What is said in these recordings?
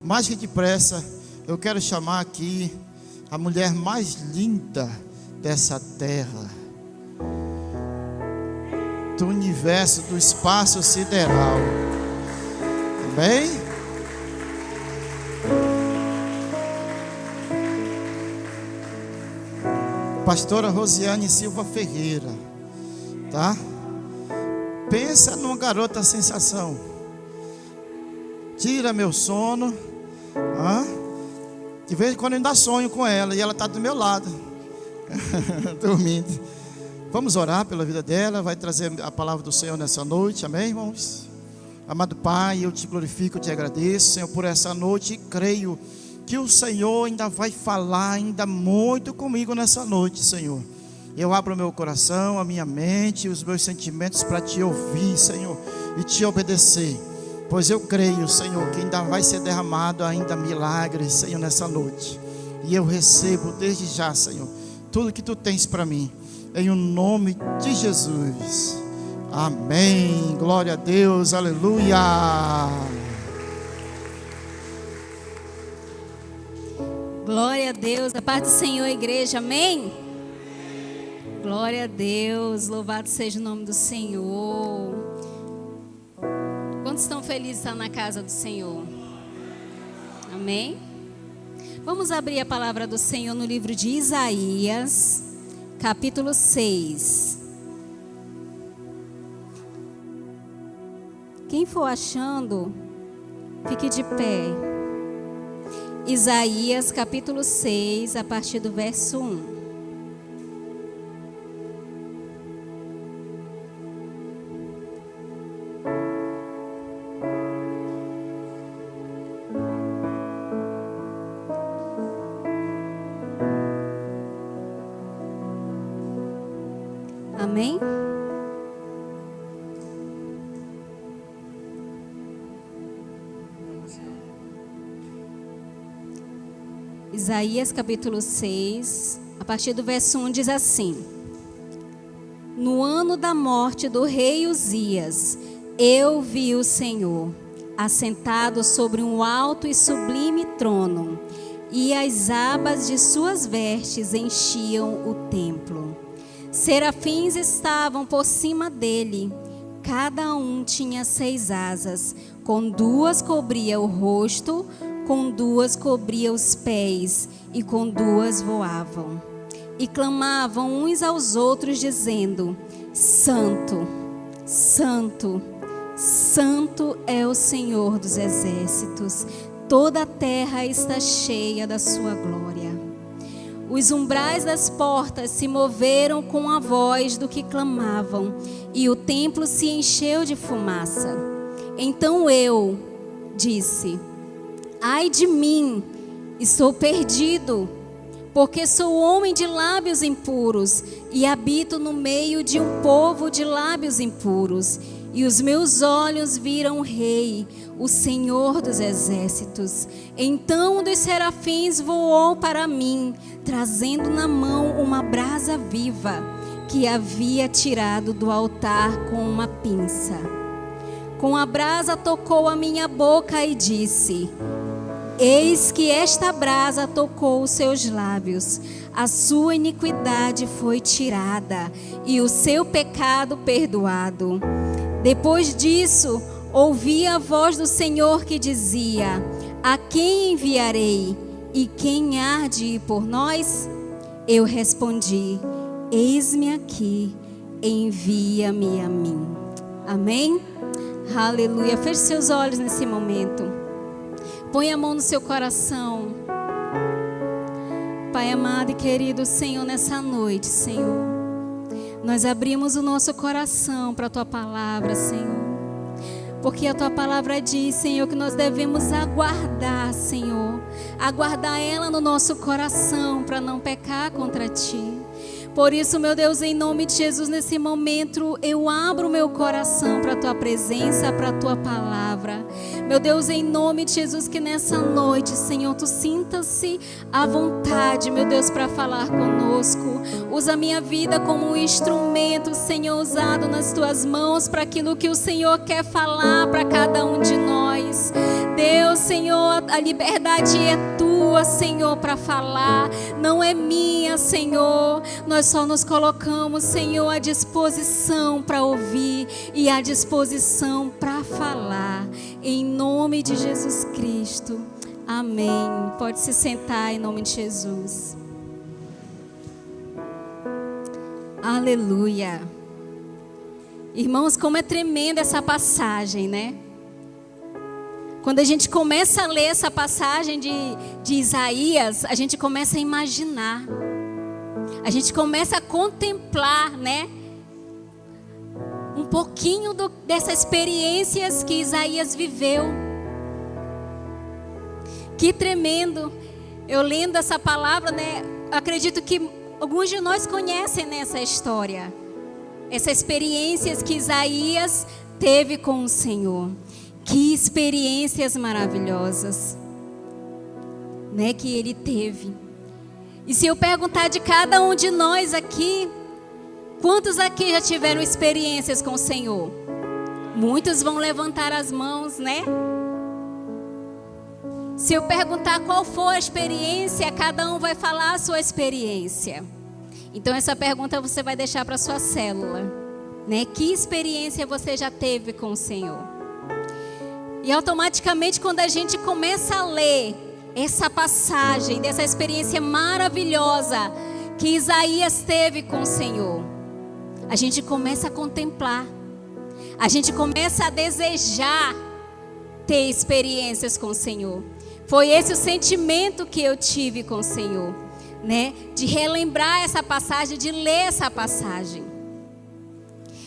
Mais que depressa, eu quero chamar aqui a mulher mais linda dessa terra, do universo, do espaço sideral. Amém? Pastora Rosiane Silva Ferreira, tá? Pensa numa garota sensação. Tira meu sono. De vez em quando eu ainda sonho com ela e ela está do meu lado, dormindo. Vamos orar pela vida dela. Vai trazer a palavra do Senhor nessa noite, amém, irmãos? Amado Pai, eu te glorifico, eu te agradeço, Senhor, por essa noite. E creio que o Senhor ainda vai falar ainda muito comigo nessa noite, Senhor. Eu abro o meu coração, a minha mente, os meus sentimentos para te ouvir, Senhor, e te obedecer. Pois eu creio, Senhor, que ainda vai ser derramado ainda milagres, Senhor, nessa noite. E eu recebo desde já, Senhor, tudo que Tu tens para mim, em o nome de Jesus. Amém. Glória a Deus, aleluia. Glória a Deus, da parte do Senhor, igreja, amém? Glória a Deus, louvado seja o nome do Senhor. Quantos estão felizes de estar na casa do Senhor? Amém? Vamos abrir a palavra do Senhor no livro de Isaías, capítulo 6. Quem for achando, fique de pé. Isaías, capítulo 6, a partir do verso 1. Amém? Isaías capítulo 6, a partir do verso 1 diz assim: No ano da morte do rei Uzias, eu vi o Senhor, assentado sobre um alto e sublime trono, e as abas de suas vestes enchiam o templo. Serafins estavam por cima dele, cada um tinha 6 asas, com 2 cobria o rosto, com 2 cobria os pés, e com 2 voavam. E clamavam uns aos outros, dizendo: Santo, Santo, Santo é o Senhor dos exércitos, toda a terra está cheia da sua glória. Os umbrais das portas se moveram com a voz do que clamavam, e o templo se encheu de fumaça. Então eu disse: Ai de mim, estou perdido, porque sou homem de lábios impuros, e habito no meio de um povo de lábios impuros. E os meus olhos viram o Rei, o Senhor dos exércitos. Então um dos serafins voou para mim, trazendo na mão uma brasa viva, que havia tirado do altar com uma pinça. Com a brasa tocou a minha boca e disse: Eis que esta brasa tocou os seus lábios, a sua iniquidade foi tirada, e o seu pecado perdoado. Depois disso, ouvi a voz do Senhor que dizia: A quem enviarei? E quem há de ir por nós? Eu respondi: Eis-me aqui, envia-me a mim. Amém? Aleluia. Feche seus olhos nesse momento. Põe a mão no seu coração. Pai amado e querido Senhor, nessa noite, Senhor, nós abrimos o nosso coração para a Tua palavra, Senhor. Porque a Tua palavra diz, Senhor, que nós devemos aguardar, Senhor. Aguardar ela no nosso coração para não pecar contra Ti. Por isso, meu Deus, em nome de Jesus, nesse momento, eu abro o meu coração para a Tua presença, para a Tua palavra. Meu Deus, em nome de Jesus, que nessa noite, Senhor, Tu sinta-se à vontade, meu Deus, para falar conosco. Usa a minha vida como um instrumento, Senhor, usado nas Tuas mãos para aquilo que o Senhor quer falar para cada um de nós. nós. Deus, Senhor, a liberdade é tua, Senhor, para falar, não é minha, Senhor. Nós só nos colocamos, Senhor, à disposição para ouvir e à disposição para falar. Em nome de Jesus Cristo. Amém. Pode se sentar em nome de Jesus. Aleluia. Irmãos, como é tremenda essa passagem, né? Quando a gente começa a ler essa passagem de Isaías, a gente começa a imaginar. A gente começa a contemplar, né? Um pouquinho dessas experiências que Isaías viveu. Que tremendo. Eu lendo essa palavra, né? Acredito que alguns de nós conhecem nessa história. Essas experiências que Isaías teve com o Senhor. Que experiências maravilhosas, né, que ele teve. E se eu perguntar de cada um de nós aqui, quantos aqui já tiveram experiências com o Senhor? Muitos vão levantar as mãos, né? Se eu perguntar qual foi a experiência, cada um vai falar a sua experiência. Então essa pergunta você vai deixar para a sua célula, né? Que experiência você já teve com o Senhor? E automaticamente quando a gente começa a ler essa passagem, dessa experiência maravilhosa que Isaías teve com o Senhor, a gente começa a contemplar, a gente começa a desejar ter experiências com o Senhor. Foi esse o sentimento que eu tive com o Senhor, né? De relembrar essa passagem, de ler essa passagem.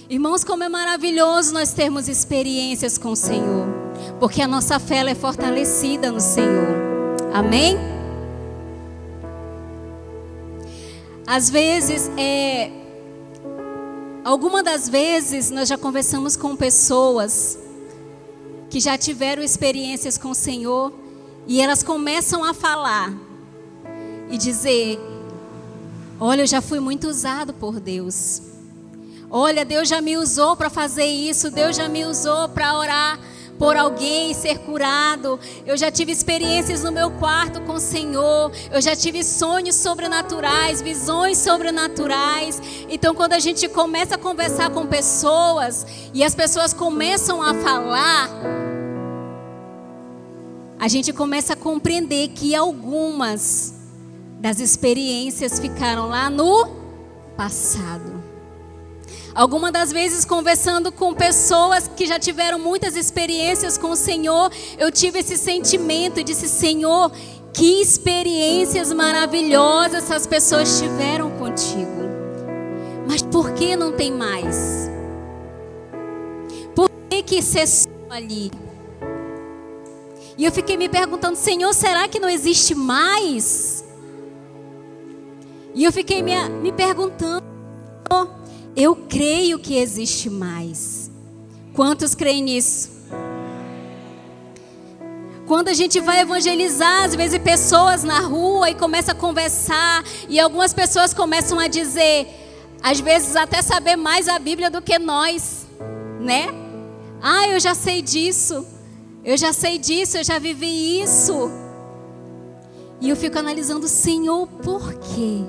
Irmãos, como é maravilhoso nós termos experiências com o Senhor, porque a nossa fé ela é fortalecida no Senhor. Amém? Às vezes, algumas das vezes nós já conversamos com pessoas que já tiveram experiências com o Senhor e elas começam a falar e dizer: olha, eu já fui muito usado por Deus. Olha, Deus já me usou para fazer isso. Deus já me usou para orar por alguém e ser curado. Eu já tive experiências no meu quarto com o Senhor. Eu já tive sonhos sobrenaturais, visões sobrenaturais. Então quando a gente começa a conversar com pessoas e as pessoas começam a falar, a gente começa a compreender que algumas das experiências ficaram lá no passado. Algumas das vezes conversando com pessoas que já tiveram muitas experiências com o Senhor, eu tive esse sentimento e disse: Senhor, que experiências maravilhosas essas pessoas tiveram contigo. Mas por que não tem mais? Por que cessou ali? E eu fiquei me perguntando: Senhor, será que não existe mais? E eu fiquei me perguntando: eu creio que existe mais. Quantos creem nisso? Quando a gente vai evangelizar, às vezes pessoas na rua e começa a conversar, e algumas pessoas começam a dizer, às vezes até saber mais a Bíblia do que nós, né? Ah, eu já sei disso, eu já sei disso, eu já vivi isso. E eu fico analisando: Senhor, por quê?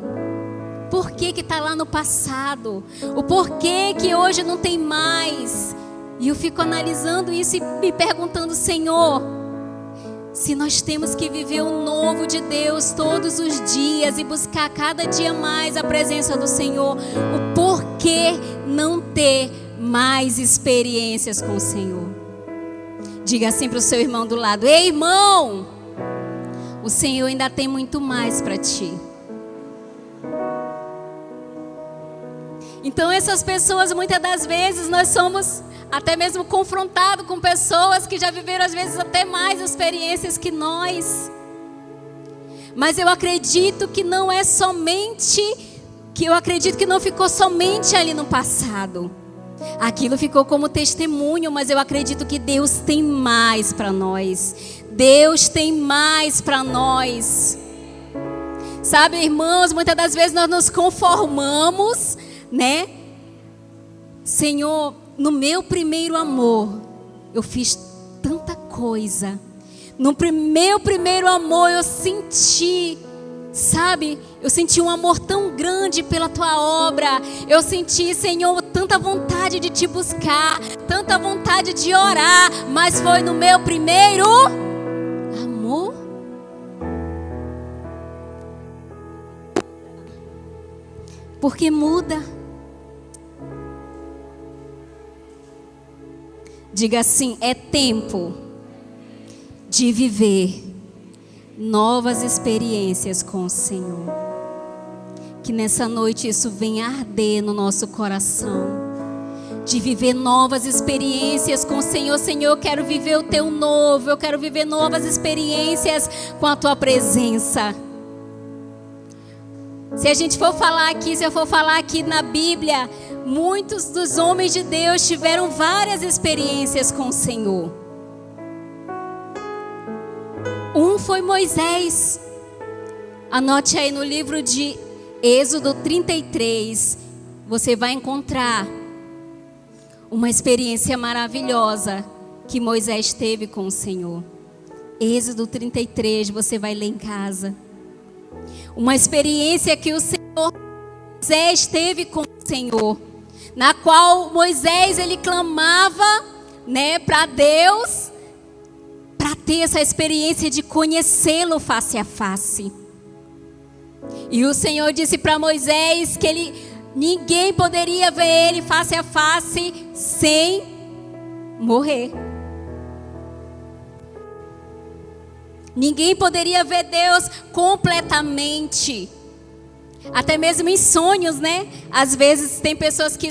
Por que que está lá no passado? O porquê que hoje não tem mais? E eu fico analisando isso e me perguntando: Senhor, se nós temos que viver o novo de Deus todos os dias e buscar cada dia mais a presença do Senhor, o porquê não ter mais experiências com o Senhor? Diga assim para o seu irmão do lado: ei, irmão, o Senhor ainda tem muito mais para ti. Então essas pessoas, muitas das vezes, nós somos até mesmo confrontados com pessoas que já viveram às vezes até mais experiências que nós. Mas eu acredito que não é somente, que eu acredito que não ficou somente ali no passado. Aquilo ficou como testemunho, mas eu acredito que Deus tem mais para nós. Deus tem mais para nós. Sabe, irmãos, muitas das vezes nós nos conformamos, né? Senhor, no meu primeiro amor, eu fiz tanta coisa. No meu primeiro amor eu senti, sabe? Eu senti um amor tão grande pela tua obra. Eu senti, Senhor, tanta vontade de te buscar, tanta vontade de orar, mas foi no meu primeiro amor. Porque muda. Diga assim: é tempo de viver novas experiências com o Senhor. Que nessa noite isso venha arder no nosso coração. De viver novas experiências com o Senhor. Senhor, eu quero viver o teu novo. Eu quero viver novas experiências com a tua presença. Se a gente for falar aqui, se eu for falar aqui na Bíblia, muitos dos homens de Deus tiveram várias experiências com o Senhor. Um foi Moisés. Anote aí no livro de Êxodo 33. Você vai encontrar uma experiência maravilhosa que Moisés teve com o Senhor. Êxodo 33, você vai ler em casa. Uma experiência que o Senhor, Moisés teve com o Senhor, na qual Moisés ele clamava, né, para Deus, para ter essa experiência de conhecê-lo face a face. E o Senhor disse para Moisés que ninguém poderia ver ele face a face sem morrer. Ninguém poderia ver Deus completamente. Até mesmo em sonhos, né? Às vezes tem pessoas que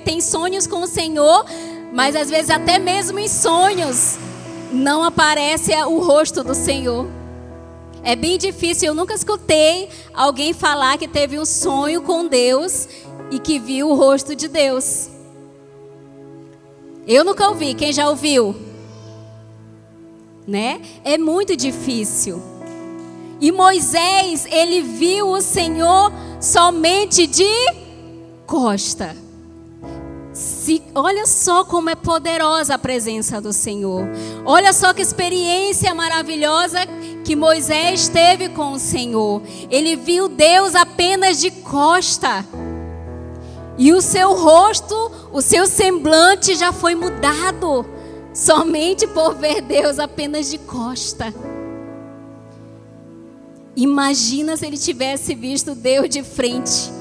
têm sonhos com o Senhor, mas às vezes até mesmo em sonhos não aparece o rosto do Senhor. É bem difícil. Eu nunca escutei alguém falar que teve um sonho com Deus e que viu o rosto de Deus. Eu nunca ouvi. Quem já ouviu? Né? É muito difícil. E Moisés, ele viu o Senhor somente de costa. Olha só como é poderosa a presença do Senhor. Olha só que experiência maravilhosa que Moisés teve com o Senhor. Ele viu Deus apenas de costa. E o seu rosto, o seu semblante já foi mudado. Somente por ver Deus apenas de costa. Imagina se ele tivesse visto Deus de frente.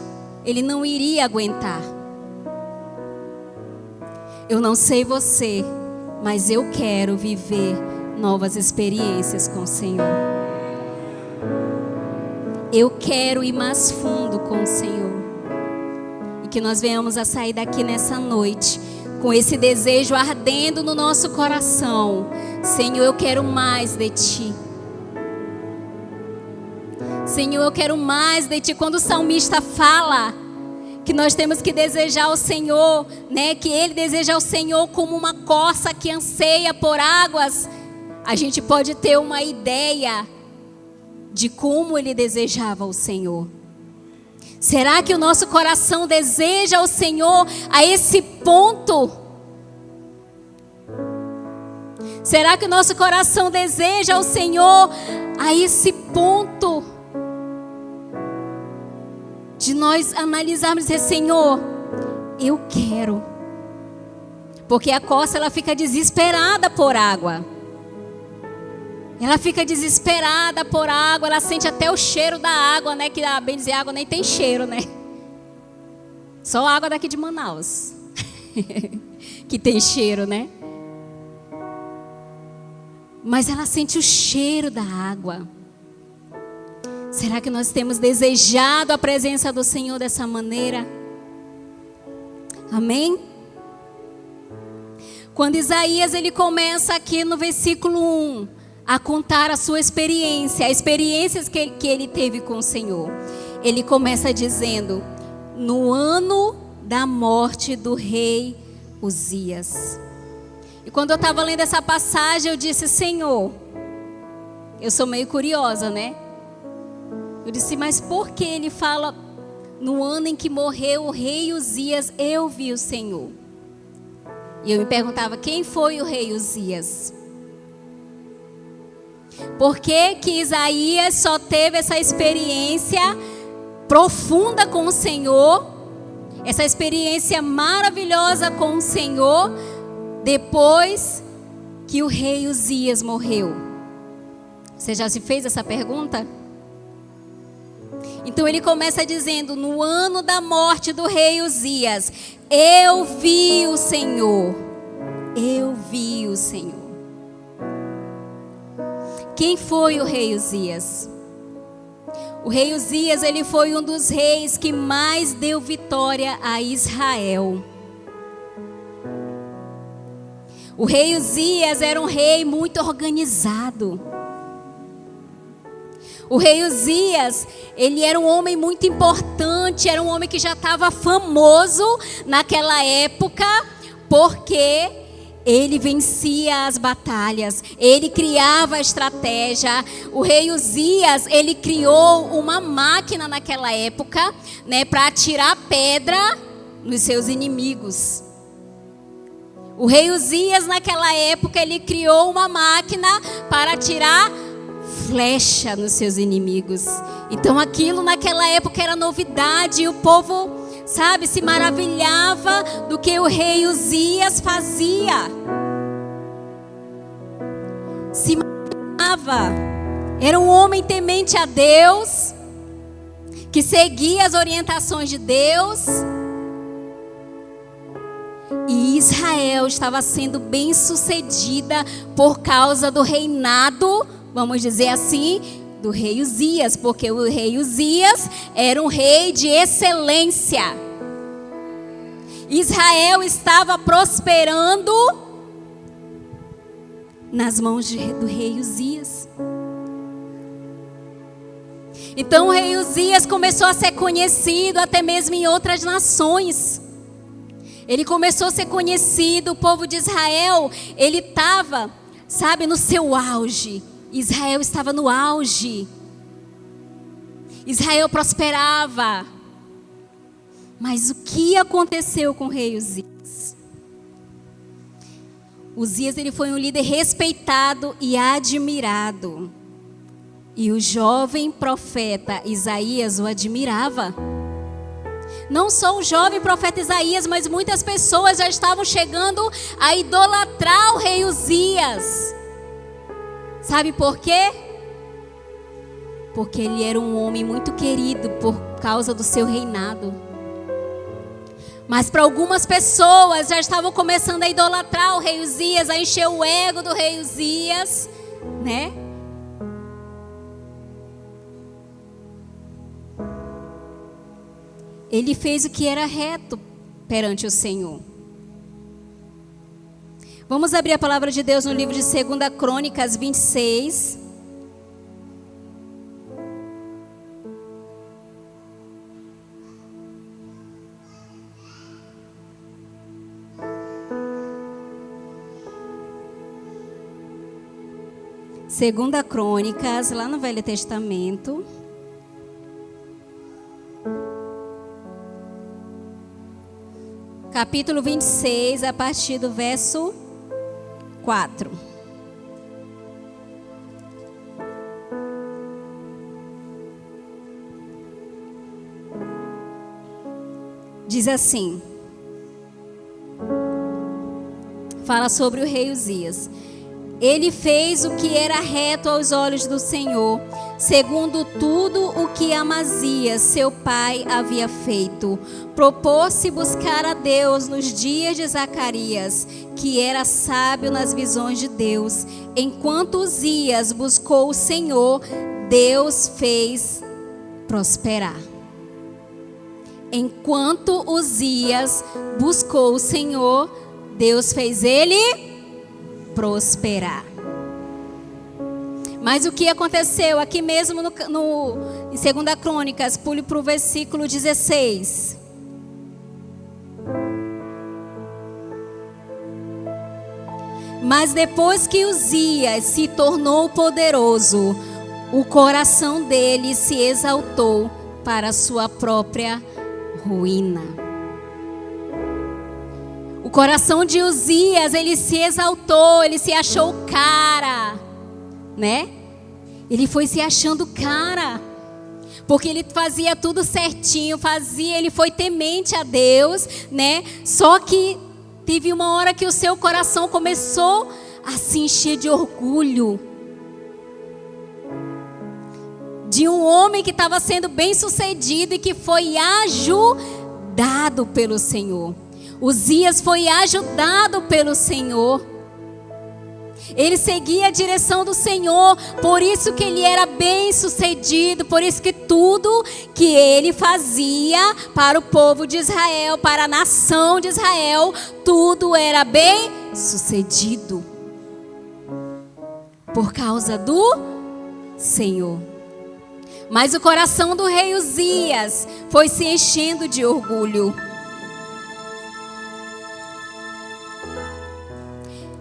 Ele não iria aguentar. Eu não sei você, mas eu quero viver novas experiências com o Senhor. Eu quero ir mais fundo com o Senhor. E que nós venhamos a sair daqui nessa noite com esse desejo ardendo no nosso coração. Senhor, eu quero mais de Ti. Senhor, eu quero mais de Ti. Quando o salmista fala que nós temos que desejar o Senhor, né? Que Ele deseja o Senhor como uma corça que anseia por águas. A gente pode ter uma ideia de como Ele desejava o Senhor. Será que o nosso coração deseja o Senhor a esse ponto? Será que o nosso coração deseja o Senhor a esse ponto? De nós analisarmos e dizer: Senhor, eu quero. Porque a corça, ela fica desesperada por água. Ela fica desesperada por água, ela sente até o cheiro da água, né? Que bem dizer, a água nem tem cheiro, né? Só a água daqui de Manaus que tem cheiro, né? Mas ela sente o cheiro da água. Será que nós temos desejado a presença do Senhor dessa maneira? Amém? Quando Isaías ele começa aqui no versículo 1 a contar a sua experiência, as experiências que ele teve com o Senhor. Ele começa dizendo: no ano da morte do rei Uzias. E quando eu estava lendo essa passagem, eu disse: Senhor, eu sou meio curiosa, né? Eu disse: mas por que ele fala no ano em que morreu o rei Uzias, eu vi o Senhor? E eu me perguntava, quem foi o rei Uzias? Por que que Isaías só teve essa experiência profunda com o Senhor, essa experiência maravilhosa com o Senhor, depois que o rei Uzias morreu? Você já se fez essa pergunta? Então ele começa dizendo, no ano da morte do rei Uzias, eu vi o Senhor. Eu vi o Senhor. Quem foi o rei Uzias? O rei Uzias, ele foi um dos reis que mais deu vitória a Israel. O rei Uzias era um rei muito organizado. O rei Uzias, ele era um homem muito importante, era um homem que já estava famoso naquela época, porque ele vencia as batalhas, ele criava a estratégia. O rei Uzias, ele criou uma máquina naquela época, né, para atirar pedra nos seus inimigos. O rei Uzias, naquela época, ele criou uma máquina para atirar flecha nos seus inimigos. Então aquilo naquela época era novidade, e o povo, sabe, se maravilhava do que o rei Uzias fazia. Se maravilhava. Era um homem temente a Deus, que seguia as orientações de Deus. E Israel estava sendo bem sucedida por causa do reinado, vamos dizer assim, do rei Uzias, porque o rei Uzias era um rei de excelência. Israel estava prosperando nas mãos do rei Uzias. Então o rei Uzias começou a ser conhecido até mesmo em outras nações. Ele começou a ser conhecido, o povo de Israel, ele estava, sabe, no seu auge. Israel estava no auge. Israel prosperava. Mas o que aconteceu com o rei Uzias? Uzias, ele foi um líder respeitado e admirado. E o jovem profeta Isaías o admirava. Não só o jovem profeta Isaías, mas muitas pessoas já estavam chegando a idolatrar o rei Uzias. Sabe por quê? Porque ele era um homem muito querido por causa do seu reinado. Mas para algumas pessoas já estavam começando a idolatrar o rei Uzias, a encher o ego do rei Uzias, né? Ele fez o que era reto perante o Senhor. Vamos abrir a palavra de Deus no livro de 2 Crônicas 26. Segunda Crônicas, lá no Velho Testamento. Capítulo 26, a partir do verso 4. Diz assim: fala sobre o rei Uzias. Ele fez o que era reto aos olhos do Senhor, segundo tudo o que Amazias, seu pai, havia feito. Propôs-se buscar a Deus nos dias de Zacarias, que era sábio nas visões de Deus. Enquanto Uzias buscou o Senhor, Deus fez prosperar. Enquanto Uzias buscou o Senhor, Deus fez ele prosperar. Mas o que aconteceu aqui mesmo em 2 Crônicas, pule para o versículo 16. Mas depois que Uzias se tornou poderoso, o coração dele se exaltou para a sua própria ruína. O coração de Uzias, ele se exaltou, ele se achou cara, né? Ele foi se achando cara, porque ele fazia tudo certinho, ele foi temente a Deus, né? Só que teve uma hora que o seu coração começou a se encher de orgulho. De um homem que estava sendo bem sucedido e que foi ajudado pelo Senhor. Uzias foi ajudado pelo Senhor. Ele seguia a direção do Senhor, por isso que ele era bem sucedido, por isso que tudo que ele fazia para o povo de Israel, para a nação de Israel, tudo era bem sucedido. Por causa do Senhor. Mas o coração do rei Uzias foi se enchendo de orgulho.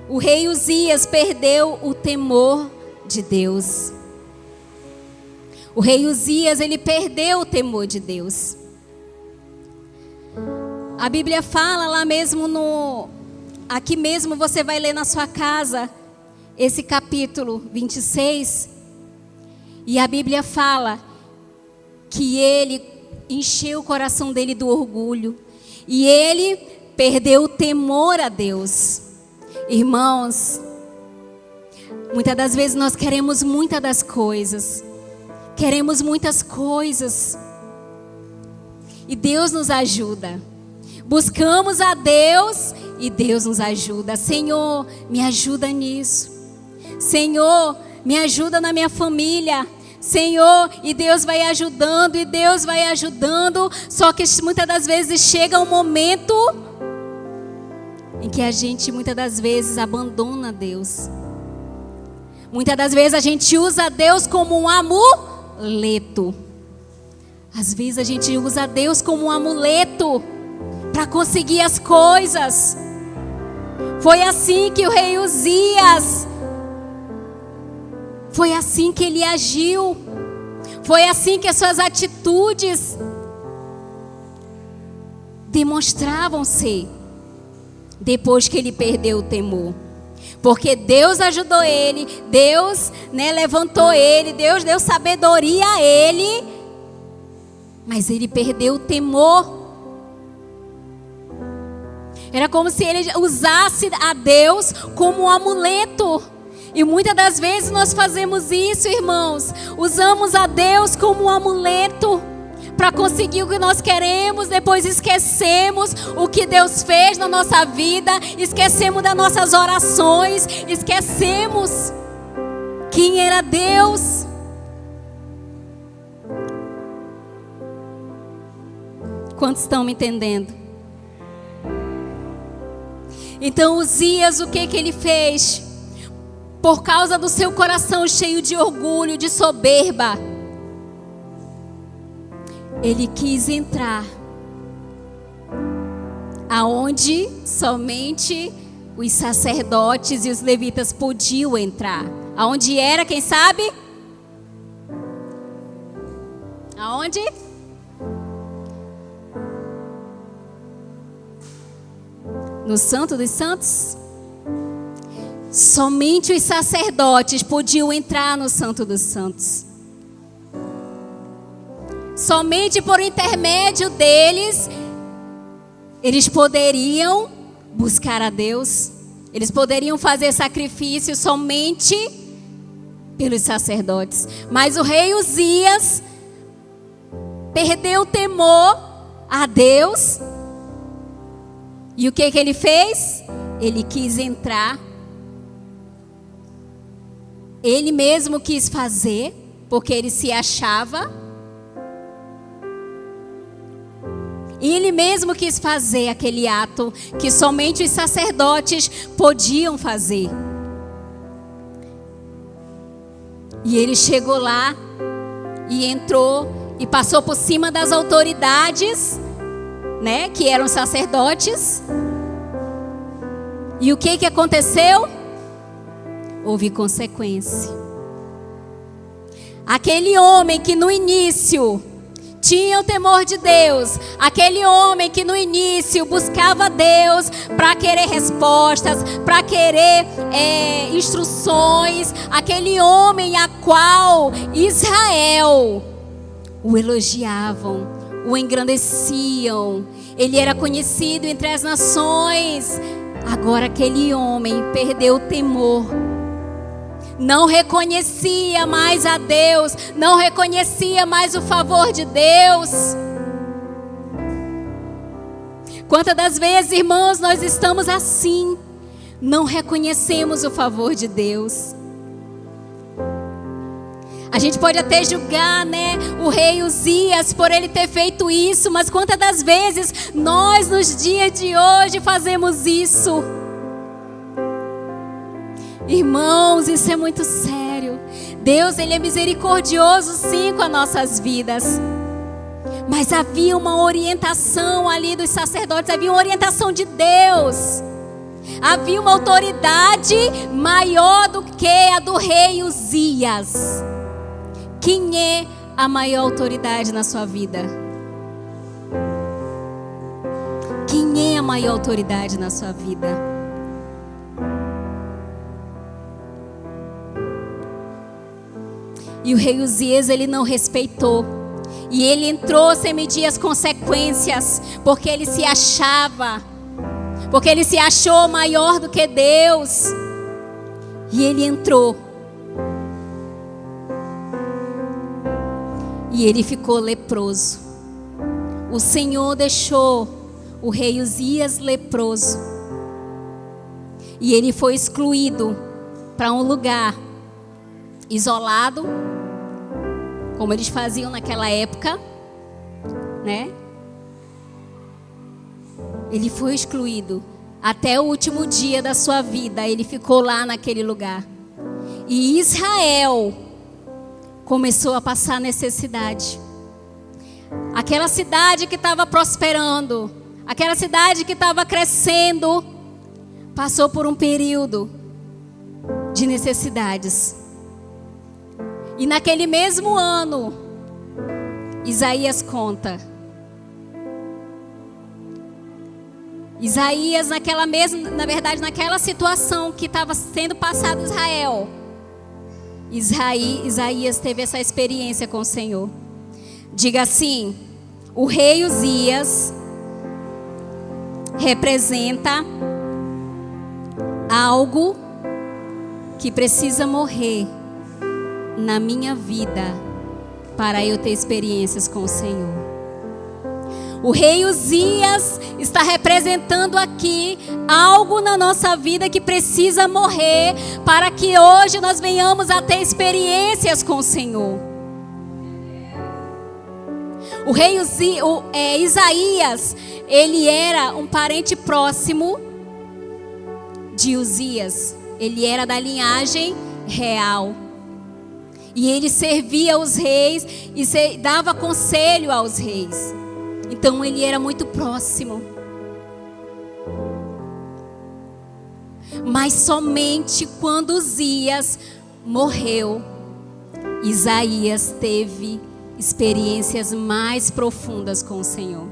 O rei Uzias perdeu o temor de Deus. O rei Uzias, ele perdeu o temor de Deus. A Bíblia fala lá mesmo aqui mesmo você vai ler na sua casa, esse capítulo 26. E a Bíblia fala que ele encheu o coração dele do orgulho. E ele perdeu o temor a Deus. Irmãos, muitas das vezes nós queremos muitas das coisas. Queremos muitas coisas. E Deus nos ajuda. Buscamos a Deus e Deus nos ajuda. Senhor, me ajuda nisso. Senhor, me ajuda na minha família. Senhor, e Deus vai ajudando, e Deus vai ajudando. Só que muitas das vezes chega um momento em que a gente muitas das vezes abandona Deus. Muitas das vezes a gente usa Deus como um amuleto. Às vezes a gente usa Deus como um amuleto para conseguir as coisas. Foi assim que o rei Uzias, foi assim que ele agiu. Foi assim que as suas atitudes demonstravam ser. Depois que ele perdeu o temor. Porque Deus ajudou ele. Deus, levantou ele. Deus deu sabedoria a ele. Mas ele perdeu o temor. Era como se ele usasse a Deus como um amuleto. E muitas das vezes nós fazemos isso, irmãos. Usamos a Deus como um amuleto para conseguir o que nós queremos. Depois esquecemos o que Deus fez na nossa vida. Esquecemos das nossas orações. Esquecemos quem era Deus. Quantos estão me entendendo? Então Uzias, o que ele fez? Por causa do seu coração cheio de orgulho, de soberba, ele quis entrar aonde somente os sacerdotes e os levitas podiam entrar. Aonde era, quem sabe? Aonde? No Santo dos Santos? Somente os sacerdotes podiam entrar no Santo dos Santos. Somente por intermédio deles, eles poderiam buscar a Deus. Eles poderiam fazer sacrifício somente pelos sacerdotes. Mas o rei Uzias perdeu o temor a Deus. E o que ele fez? Ele quis entrar. Ele mesmo quis fazer, porque ele se achava. E ele mesmo quis fazer aquele ato que somente os sacerdotes podiam fazer. E ele chegou lá e entrou e passou por cima das autoridades, que eram sacerdotes. E o que aconteceu? Houve consequência. Aquele homem que no início tinham temor de Deus. Aquele homem que no início buscava Deus para querer respostas, para querer instruções. Aquele homem a qual Israel o elogiavam, o engrandeciam. Ele era conhecido entre as nações. Agora aquele homem perdeu o temor. Não reconhecia mais a Deus, não reconhecia mais o favor de Deus. Quantas das vezes, irmãos, nós estamos assim, não reconhecemos o favor de Deus. A gente pode até julgar, né, o rei Uzias por ele ter feito isso, mas quantas das vezes nós nos dias de hoje fazemos isso? Irmãos, isso é muito sério. Deus, Ele é misericordioso sim com as nossas vidas. Mas havia uma orientação ali dos sacerdotes, havia uma orientação de Deus. Havia uma autoridade maior do que a do rei Uzias. Quem é a maior autoridade na sua vida? Quem é a maior autoridade na sua vida? E o rei Uzias, ele não respeitou. E ele entrou sem medir as consequências, porque ele se achava, porque ele se achou maior do que Deus. E ele entrou. E ele ficou leproso. O Senhor deixou o rei Uzias leproso. E ele foi excluído para um lugar isolado, como eles faziam naquela época, né? Ele foi excluído até o último dia da sua vida. Ele ficou lá naquele lugar. E Israel começou a passar necessidade. Aquela cidade que estava prosperando, aquela cidade que estava crescendo, passou por um período de necessidades. E naquele mesmo ano, Isaías conta. Isaías, naquela situação que estava sendo passado Israel, Isaías teve essa experiência com o Senhor. Diga assim: o rei Uzias representa algo que precisa morrer na minha vida para eu ter experiências com o Senhor. O rei Uzias está representando aqui algo na nossa vida que precisa morrer para que hoje nós venhamos a ter experiências com o Senhor. O rei Isaías, ele era um parente próximo de Uzias. Ele era da linhagem real. E ele servia aos reis e dava conselho aos reis. Então ele era muito próximo. Mas somente quando Uzias morreu, Isaías teve experiências mais profundas com o Senhor.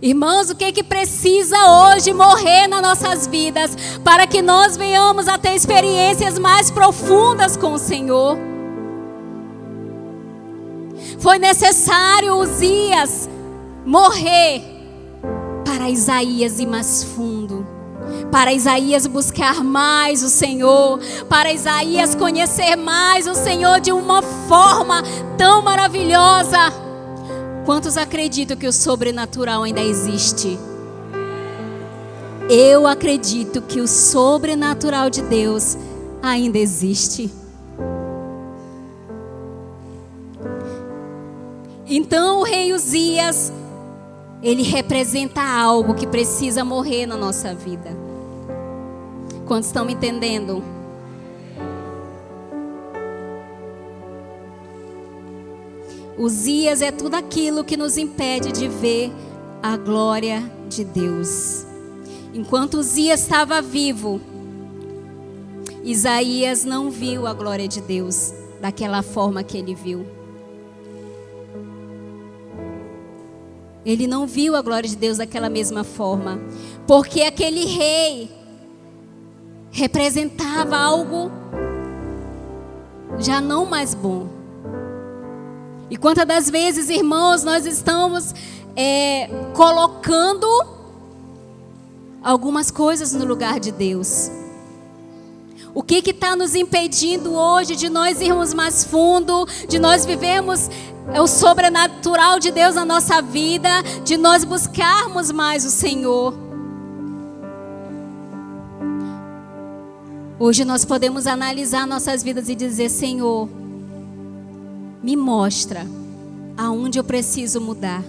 Irmãos, o que precisa hoje morrer nas nossas vidas para que nós venhamos a ter experiências mais profundas com o Senhor? Foi necessário Uzias morrer para Isaías ir mais fundo, para Isaías buscar mais o Senhor, para Isaías conhecer mais o Senhor de uma forma tão maravilhosa. Quantos acreditam que o sobrenatural ainda existe? Eu acredito que o sobrenatural de Deus ainda existe. Então o rei Uzias, ele representa algo que precisa morrer na nossa vida. Quantos estão me entendendo? Uzias é tudo aquilo que nos impede de ver a glória de Deus. Enquanto Uzias estava vivo, Isaías não viu a glória de Deus daquela forma que ele viu. Ele não viu a glória de Deus daquela mesma forma, porque aquele rei representava algo já não mais bom. E quantas das vezes, irmãos, nós estamos colocando algumas coisas no lugar de Deus. O que está nos impedindo hoje de nós irmos mais fundo, de nós vivermos o sobrenatural de Deus na nossa vida, de nós buscarmos mais o Senhor? Hoje nós podemos analisar nossas vidas e dizer: Senhor, me mostra aonde eu preciso mudar.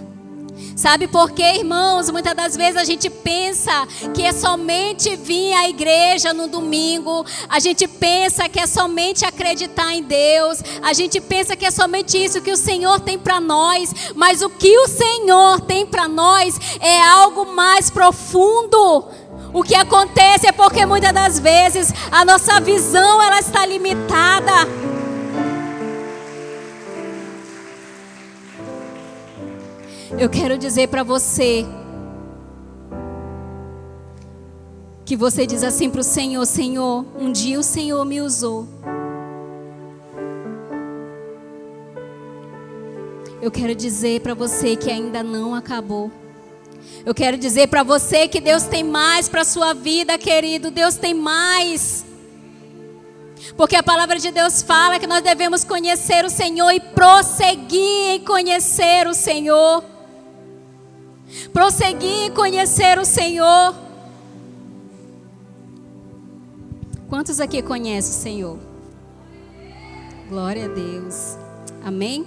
Sabe por quê, irmãos? Muitas das vezes a gente pensa que é somente vir à igreja no domingo. A gente pensa que é somente acreditar em Deus. A gente pensa que é somente isso que o Senhor tem para nós. Mas o que o Senhor tem para nós é algo mais profundo. O que acontece é porque muitas das vezes a nossa visão ela está limitada. Eu quero dizer para você que você diz assim para o Senhor: Senhor, um dia o Senhor me usou. Eu quero dizer para você que ainda não acabou. Eu quero dizer para você que Deus tem mais para a sua vida, querido. Deus tem mais. Porque a palavra de Deus fala que nós devemos conhecer o Senhor e prosseguir em conhecer o Senhor. Prosseguir em conhecer o Senhor. Quantos aqui conhecem o Senhor? Glória a Deus. Amém?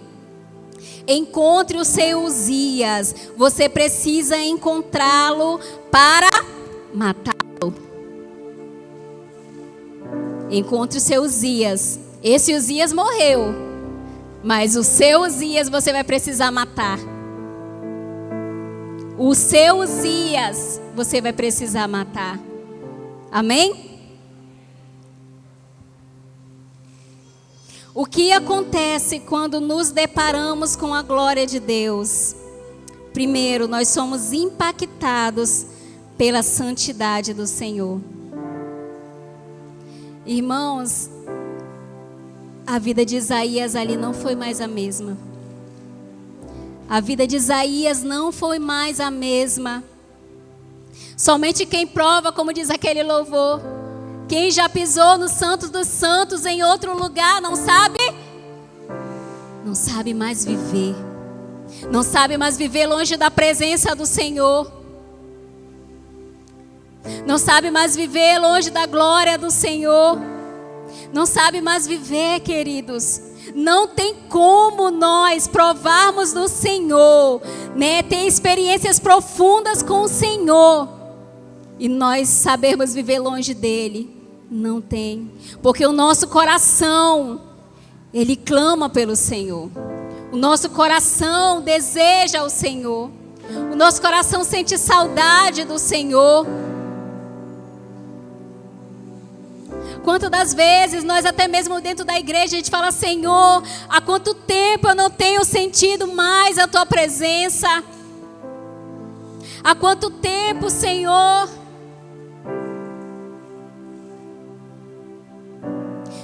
Encontre o seu Uzias. Você precisa encontrá-lo para matá-lo. Encontre o seu Uzias. Esse Uzias morreu, mas o seu Uzias você vai precisar matar. O seu Uzias você vai precisar matar. Amém? O que acontece quando nos deparamos com a glória de Deus? Primeiro, nós somos impactados pela santidade do Senhor. Irmãos, a vida de Isaías ali não foi mais a mesma. A vida de Isaías não foi mais a mesma. Somente quem prova, como diz aquele louvor, quem já pisou no Santo dos Santos em outro lugar, não sabe? Não sabe mais viver. Não sabe mais viver longe da presença do Senhor. Não sabe mais viver longe da glória do Senhor. Não sabe mais viver, queridos. Não tem como nós provarmos do Senhor, né? Ter experiências profundas com o Senhor e nós sabermos viver longe dele. Não tem. Porque o nosso coração, ele clama pelo Senhor. O nosso coração deseja o Senhor. O nosso coração sente saudade do Senhor. Quantas das vezes nós até mesmo dentro da igreja a gente fala: Senhor, há quanto tempo eu não tenho sentido mais a Tua presença? Há quanto tempo, Senhor?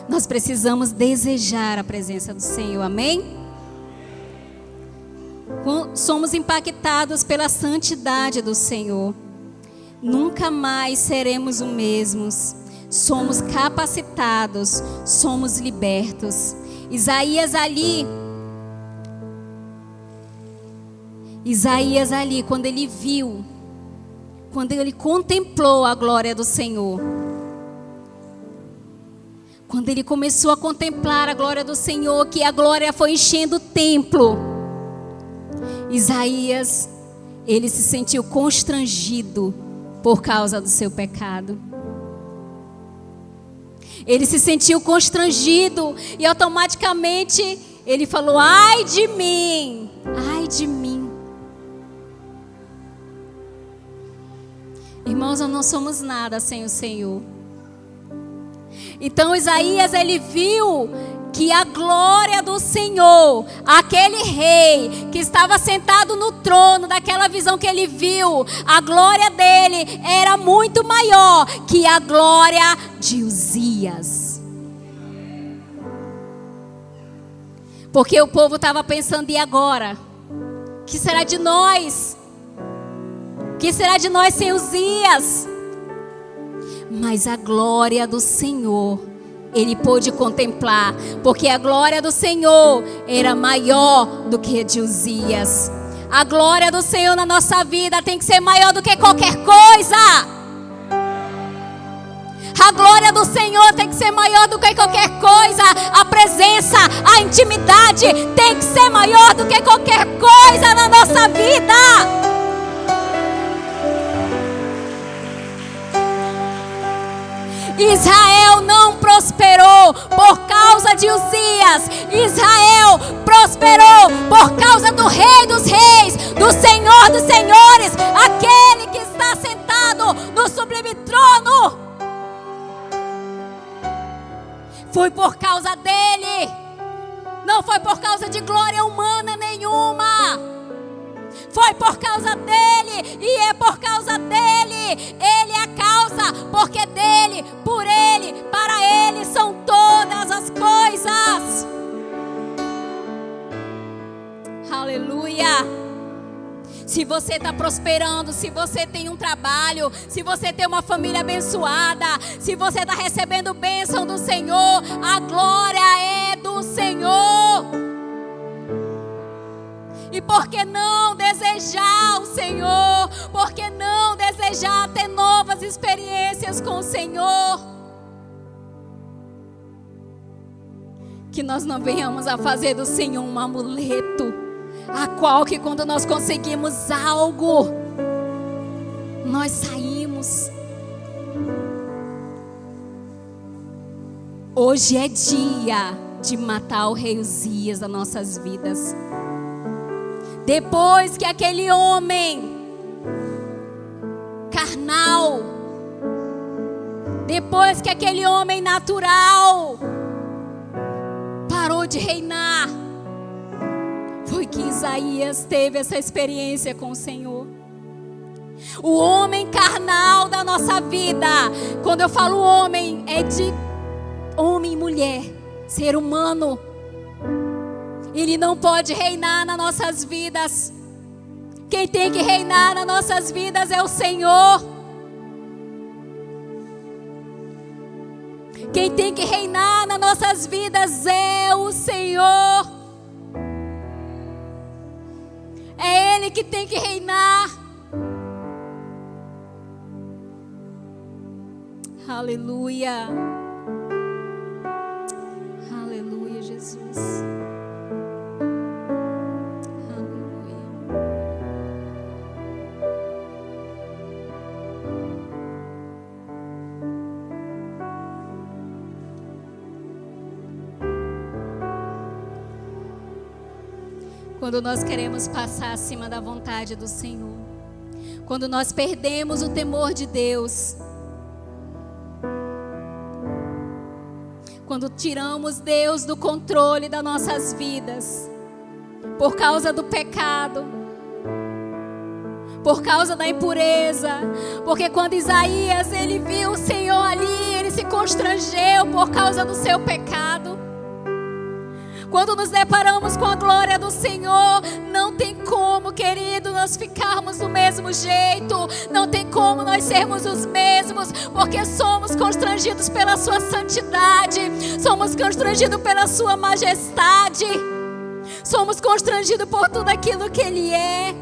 Nós precisamos desejar a presença do Senhor, amém? Somos impactados pela santidade do Senhor. Nunca mais seremos os mesmos. Somos capacitados, somos libertos. Isaías ali, quando ele viu, quando ele contemplou a glória do Senhor, quando ele começou a contemplar a glória do Senhor, que a glória foi enchendo o templo, Isaías, ele se sentiu constrangido por causa do seu pecado. Ele se sentiu constrangido e automaticamente ele falou: ai de mim, ai de mim. Irmãos, nós não somos nada sem o Senhor. Então Isaías, ele viu que a glória do Senhor, aquele rei que estava sentado no trono, daquela visão que ele viu, a glória dele era muito maior que a glória de Uzias. Porque o povo estava pensando, e agora? O que será de nós? O que será de nós sem Uzias? Mas a glória do Senhor, ele pôde contemplar, porque a glória do Senhor era maior do que a de Uzias. A glória do Senhor na nossa vida tem que ser maior do que qualquer coisa. A glória do Senhor tem que ser maior do que qualquer coisa. A presença, a intimidade tem que ser maior do que qualquer coisa na nossa vida. Israel não prosperou por causa de Uzias. Israel prosperou por causa do Rei dos Reis, do Senhor dos Senhores, aquele que está sentado no sublime trono. Foi por causa dele, não foi por causa de glória humana nenhuma. Foi por causa dele e é por causa dele. Ele é a causa, porque dele, por ele, para ele são todas as coisas. Aleluia. Se você está prosperando, se você tem um trabalho, se você tem uma família abençoada, se você está recebendo bênção do Senhor, a glória é do Senhor. E por que não desejar o Senhor? Por que não desejar ter novas experiências com o Senhor? Que nós não venhamos a fazer do Senhor um amuleto, a qual que quando nós conseguimos algo, nós saímos. Hoje é dia de matar o rei Uzias das nossas vidas. Depois que aquele homem carnal, depois que aquele homem natural parou de reinar, foi que Isaías teve essa experiência com o Senhor. O homem carnal da nossa vida, quando eu falo homem, é de homem e mulher, ser humano. Ele não pode reinar nas nossas vidas. Quem tem que reinar nas nossas vidas é o Senhor. Quem tem que reinar nas nossas vidas é o Senhor. É Ele que tem que reinar. Aleluia. Aleluia, Jesus. Quando nós queremos passar acima da vontade do Senhor, quando nós perdemos o temor de Deus, quando tiramos Deus do controle das nossas vidas, por causa do pecado, por causa da impureza, porque quando Isaías ele viu o Senhor ali, ele se constrangeu por causa do seu pecado. Quando nos deparamos com a glória do Senhor, não tem como, querido, nós ficarmos do mesmo jeito. Não tem como nós sermos os mesmos, porque somos constrangidos pela sua santidade, somos constrangidos pela sua majestade, somos constrangidos por tudo aquilo que Ele é.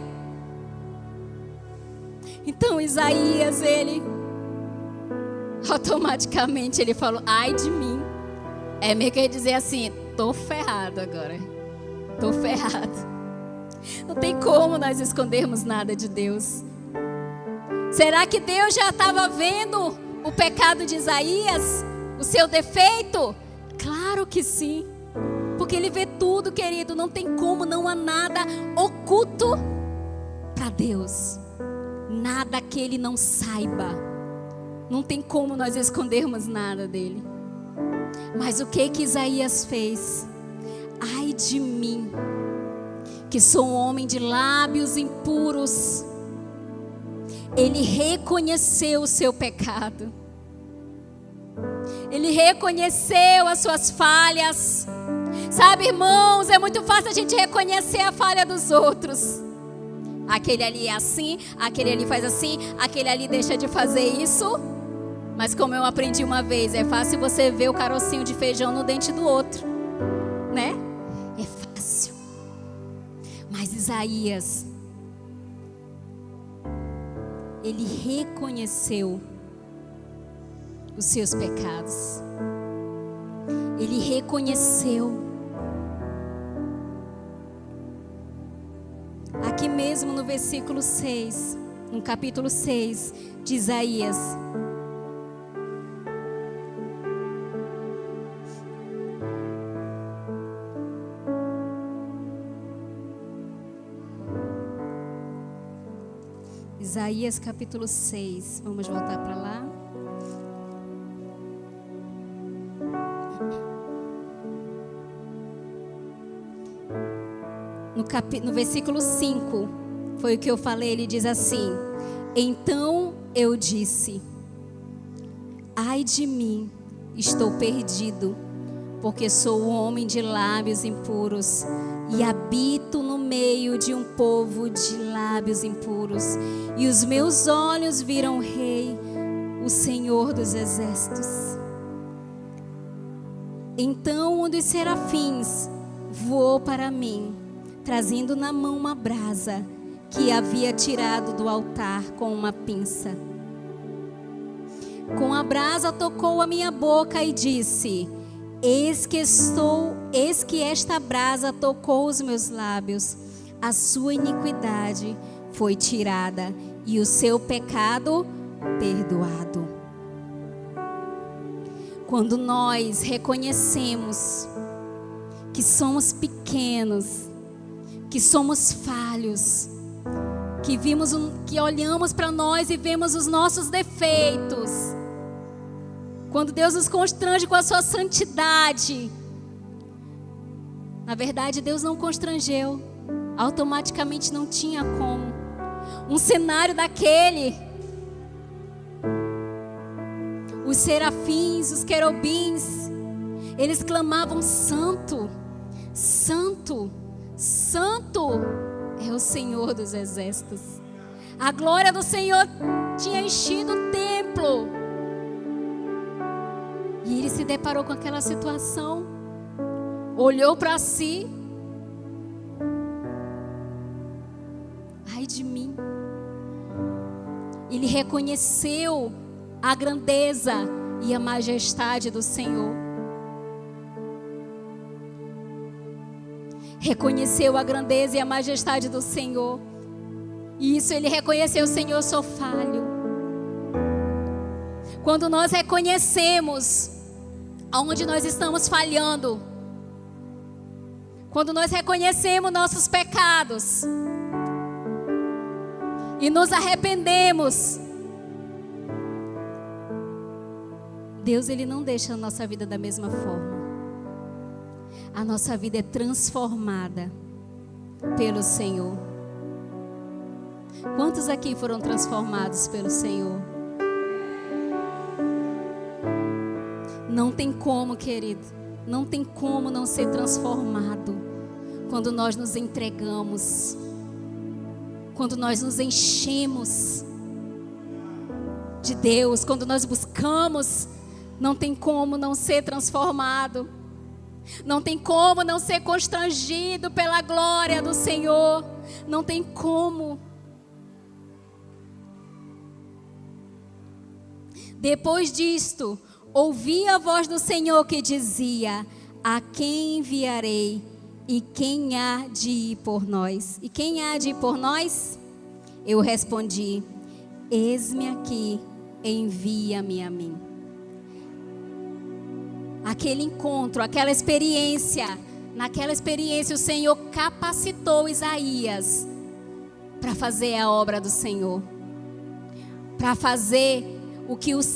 Então Isaías, ele automaticamente ele falou: ai de mim. É meio que dizer assim: tô ferrado agora. Tô ferrado. Não tem como nós escondermos nada de Deus. Será que Deus já estava vendo o pecado de Isaías? O seu defeito? Claro que sim. Porque Ele vê tudo, querido. Não tem como, não há nada oculto para Deus. Nada que Ele não saiba. Não tem como nós escondermos nada dEle. Mas o que Isaías fez? Ai de mim, que sou um homem de lábios impuros. Ele reconheceu o seu pecado. Ele reconheceu as suas falhas. Sabe, irmãos, é muito fácil a gente reconhecer a falha dos outros. Aquele ali é assim, aquele ali faz assim, aquele ali deixa de fazer isso. Mas como eu aprendi uma vez, é fácil você ver o carocinho de feijão no dente do outro, né? É fácil. Mas Isaías, ele reconheceu os seus pecados. Ele reconheceu. Aqui mesmo no versículo 6, no capítulo 6 de Isaías. Isaías capítulo 6, vamos voltar para lá. No versículo 5, foi o que eu falei, ele diz assim: então eu disse, ai de mim, estou perdido, porque sou um homem de lábios impuros e habito no meio de um povo de lábios impuros, e os meus olhos viram o Rei, o Senhor dos Exércitos. Então um dos serafins voou para mim, trazendo na mão uma brasa que havia tirado do altar com uma pinça. Com a brasa tocou a minha boca e disse: eis que esta brasa tocou os meus lábios, a sua iniquidade foi tirada e o seu pecado perdoado. Quando nós reconhecemos que somos pequenos, que somos falhos, que olhamos para nós e vemos os nossos defeitos, quando Deus nos constrange com a sua santidade, na verdade Deus não constrangeu, automaticamente não tinha como. Um cenário daquele, os serafins, os querubins, eles clamavam: santo, santo, santo é o Senhor dos Exércitos. A glória do Senhor tinha enchido o templo. E ele se deparou com aquela situação, olhou para si: ai de mim. Ele reconheceu a grandeza e a majestade do Senhor. Reconheceu a grandeza e a majestade do Senhor. E isso ele reconheceu: Senhor, eu sou falho. Quando nós reconhecemos aonde nós estamos falhando, quando nós reconhecemos nossos pecados e nos arrependemos, Deus, ele não deixa a nossa vida da mesma forma. A nossa vida é transformada pelo Senhor. Quantos aqui foram transformados pelo Senhor? Não tem como, querido, não tem como não ser transformado quando nós nos entregamos, quando nós nos enchemos de Deus, quando nós buscamos. Não tem como não ser transformado. Não tem como não ser constrangido pela glória do Senhor. Não tem como. Depois disto, ouvi a voz do Senhor que dizia: a quem enviarei? E quem há de ir por nós? E quem há de ir por nós? Eu respondi: eis-me aqui, envia-me a mim. Aquele encontro, aquela experiência, naquela experiência o Senhor capacitou Isaías para fazer a obra do Senhor, para fazer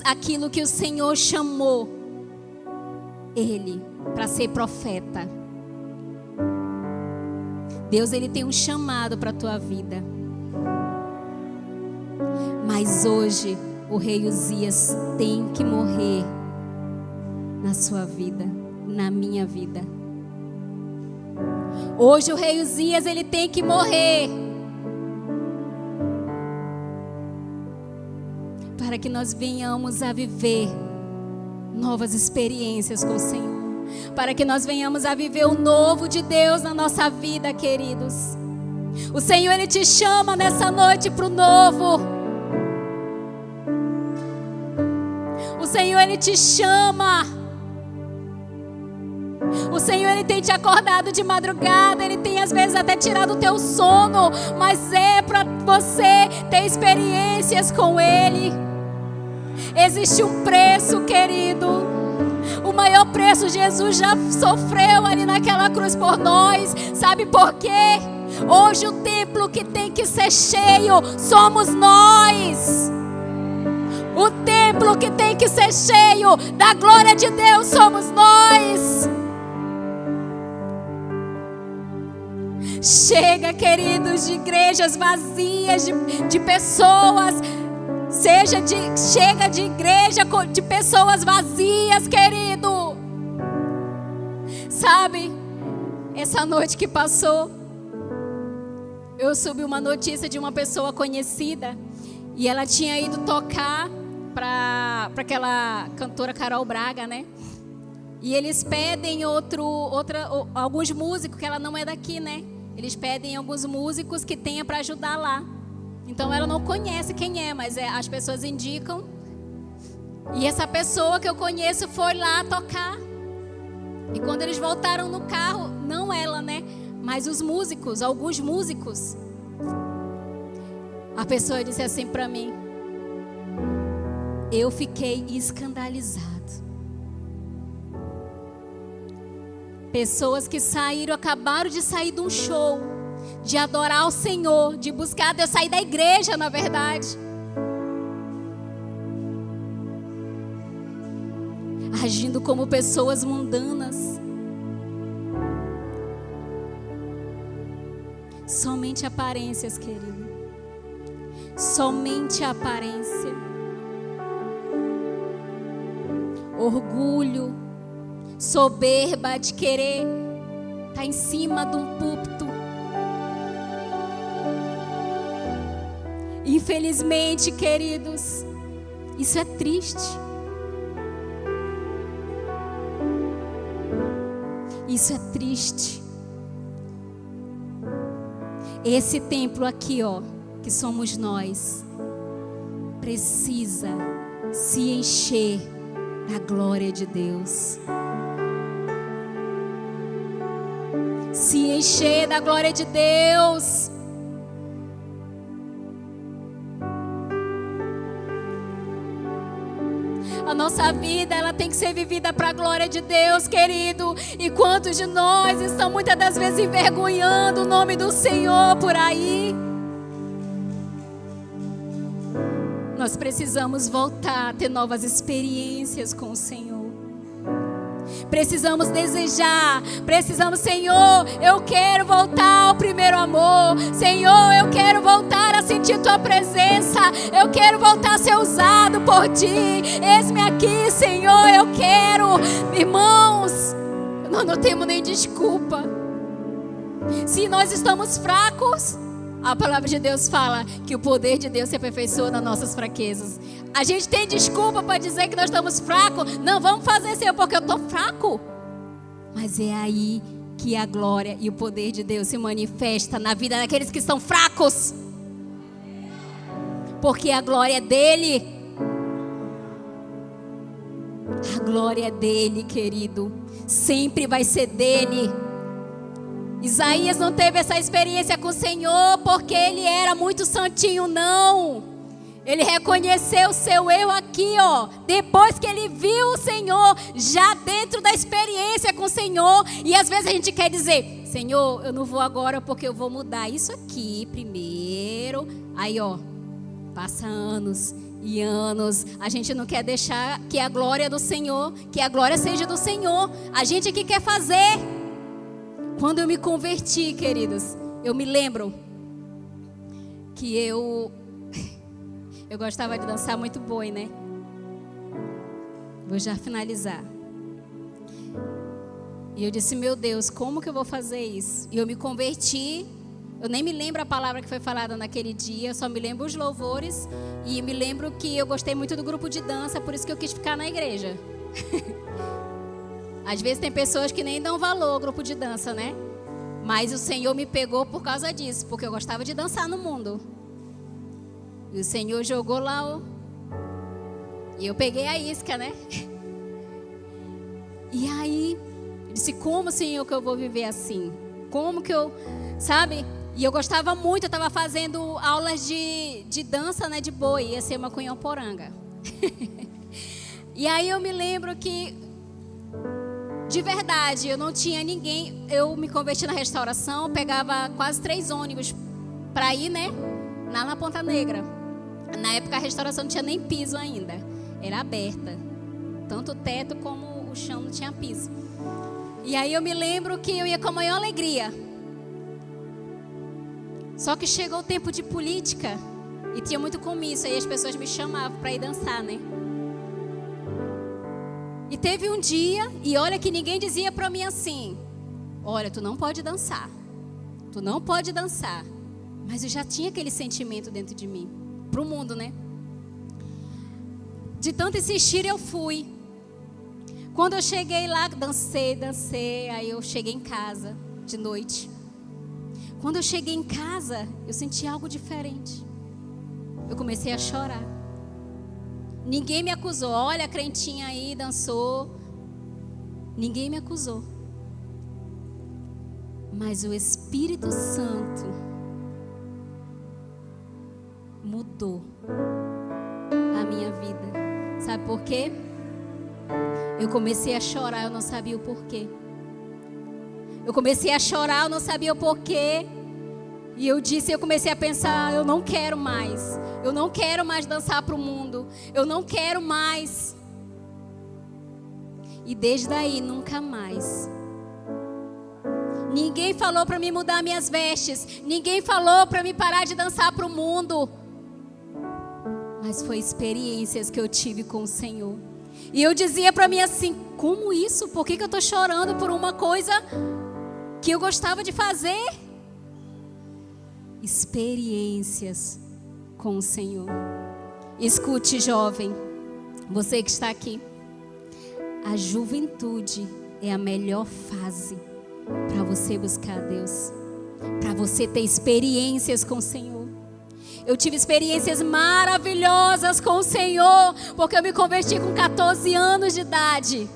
aquilo que o Senhor chamou ele para ser profeta. Deus, ele tem um chamado para a tua vida. Mas hoje o rei Uzias tem que morrer na sua vida, na minha vida. Hoje o rei Uzias, ele tem que morrer para que nós venhamos a viver novas experiências com o Senhor, para que nós venhamos a viver o novo de Deus na nossa vida, queridos. O Senhor, ele te chama nessa noite para o novo. O Senhor, ele te chama. O Senhor, ele tem te acordado de madrugada, ele tem às vezes até tirado o teu sono, mas é para você ter experiências com ele. Existe um preço, querido. O maior preço Jesus já sofreu ali naquela cruz por nós. Sabe por quê? Hoje o templo que tem que ser cheio somos nós. O templo que tem que ser cheio da glória de Deus somos nós. Chega, queridos, de igrejas vazias, de pessoas. Chega de igreja de pessoas vazias, querido. Sabe, essa noite que passou, eu subi uma notícia de uma pessoa conhecida. E ela tinha ido tocar para aquela cantora Carol Braga, né? E eles pedem alguns músicos, que ela não é daqui, né? Eles pedem alguns músicos que tenha para ajudar lá. Então ela não conhece quem é, mas as pessoas indicam. E essa pessoa que eu conheço foi lá tocar. E quando eles voltaram no carro, não ela, né? Mas os músicos, alguns músicos. A pessoa disse assim para mim: eu fiquei escandalizado. Pessoas que acabaram de sair de um show, de adorar o Senhor, de buscar Deus, sair da igreja, na verdade, agindo como pessoas mundanas. Somente aparências, querido. Somente aparência. Orgulho, soberba de querer estar em cima de um púlpito. Infelizmente, queridos, isso é triste. Isso é triste. Esse templo aqui, ó, que somos nós, precisa se encher da glória de Deus. Se encher da glória de Deus. A nossa vida, ela tem que ser vivida para a glória de Deus, querido. E quantos de nós estão muitas das vezes envergonhando o nome do Senhor por aí? Nós precisamos voltar a ter novas experiências com o Senhor. Precisamos desejar, Senhor, eu quero voltar ao primeiro amor. Senhor, eu quero voltar a sentir Tua presença. Eu quero voltar a ser usado por Ti. Eis-me aqui, Senhor, eu quero. Irmãos, nós não temos nem desculpa. Se nós estamos fracos, a palavra de Deus fala que o poder de Deus se aperfeiçoa nas nossas fraquezas. A gente tem desculpa para dizer que nós estamos fracos. Não, vamos fazer, Senhor, porque eu estou fraco. Mas é aí que a glória e o poder de Deus se manifesta na vida daqueles que estão fracos. Porque a glória é dele. A glória é dele, querido. Sempre vai ser dele. Isaías não teve essa experiência com o Senhor porque ele era muito santinho, não. Ele reconheceu o seu eu aqui, ó. Depois que ele viu o Senhor, já dentro da experiência com o Senhor. E às vezes a gente quer dizer: Senhor, eu não vou agora porque eu vou mudar isso aqui primeiro. Aí, ó, passa anos e anos. A gente não quer deixar que a glória do Senhor, que a glória seja do Senhor. A gente que quer fazer. Quando eu me converti, queridos, eu me lembro que eu gostava de dançar muito boi, né? Vou já finalizar. E eu disse, meu Deus, como que eu vou fazer isso? E eu me converti. Eu nem me lembro a palavra que foi falada naquele dia, eu só me lembro os louvores. E me lembro que eu gostei muito do grupo de dança, por isso que eu quis ficar na igreja. Às vezes tem pessoas que nem dão valor ao grupo de dança, né? Mas o Senhor me pegou por causa disso, porque eu gostava de dançar no mundo. E o Senhor jogou lá e eu peguei a isca, né? E aí, eu disse, como, Senhor, que eu vou viver assim? Como que eu, sabe? E eu gostava muito, eu estava fazendo aulas de dança, né, de boi, ia ser uma cunhamporanga. E aí eu me lembro que, de verdade, eu não tinha ninguém. Eu me converti na restauração, pegava quase 3 ônibus para ir, né, lá na Ponta Negra. Na época a restauração não tinha nem piso ainda, era aberta. Tanto o teto como o chão não tinha piso. E aí eu me lembro que eu ia com a maior alegria. Só que chegou o tempo de política e tinha muito comício, aí as pessoas me chamavam para ir dançar, né? E teve um dia, e olha que ninguém dizia para mim assim, olha, tu não pode dançar, tu não pode dançar. Mas eu já tinha aquele sentimento dentro de mim, pro mundo, né? De tanto insistir eu fui. Quando eu cheguei lá, dancei, aí eu cheguei em casa de noite. Quando eu cheguei em casa, eu senti algo diferente. Eu comecei a chorar. Ninguém me acusou. Olha, a crentinha aí dançou. Ninguém me acusou. Mas o Espírito Santo mudou a minha vida. Sabe por quê? Eu comecei a chorar, eu não sabia o porquê. Eu comecei a chorar, eu não sabia o porquê. E eu comecei a pensar, eu não quero mais. Eu não quero mais dançar para o mundo. Eu não quero mais. E desde aí, nunca mais. Ninguém falou para mim mudar minhas vestes. Ninguém falou para mim parar de dançar para o mundo. Mas foi experiências que eu tive com o Senhor. E eu dizia para mim assim, como isso? Por que eu estou chorando por uma coisa que eu gostava de fazer? Experiências com o Senhor. Escute, jovem, você que está aqui. A juventude é a melhor fase para você buscar a Deus, para você ter experiências com o Senhor. Eu tive experiências maravilhosas com o Senhor, porque eu me converti com 14 anos de idade.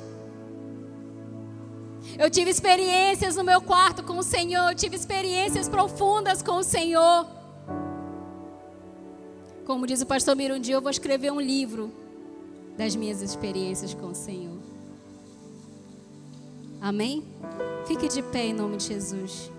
Eu tive experiências no meu quarto com o Senhor, eu tive experiências profundas com o Senhor. Como diz o pastor Miro, um dia eu vou escrever um livro das minhas experiências com o Senhor. Amém? Fique de pé em nome de Jesus.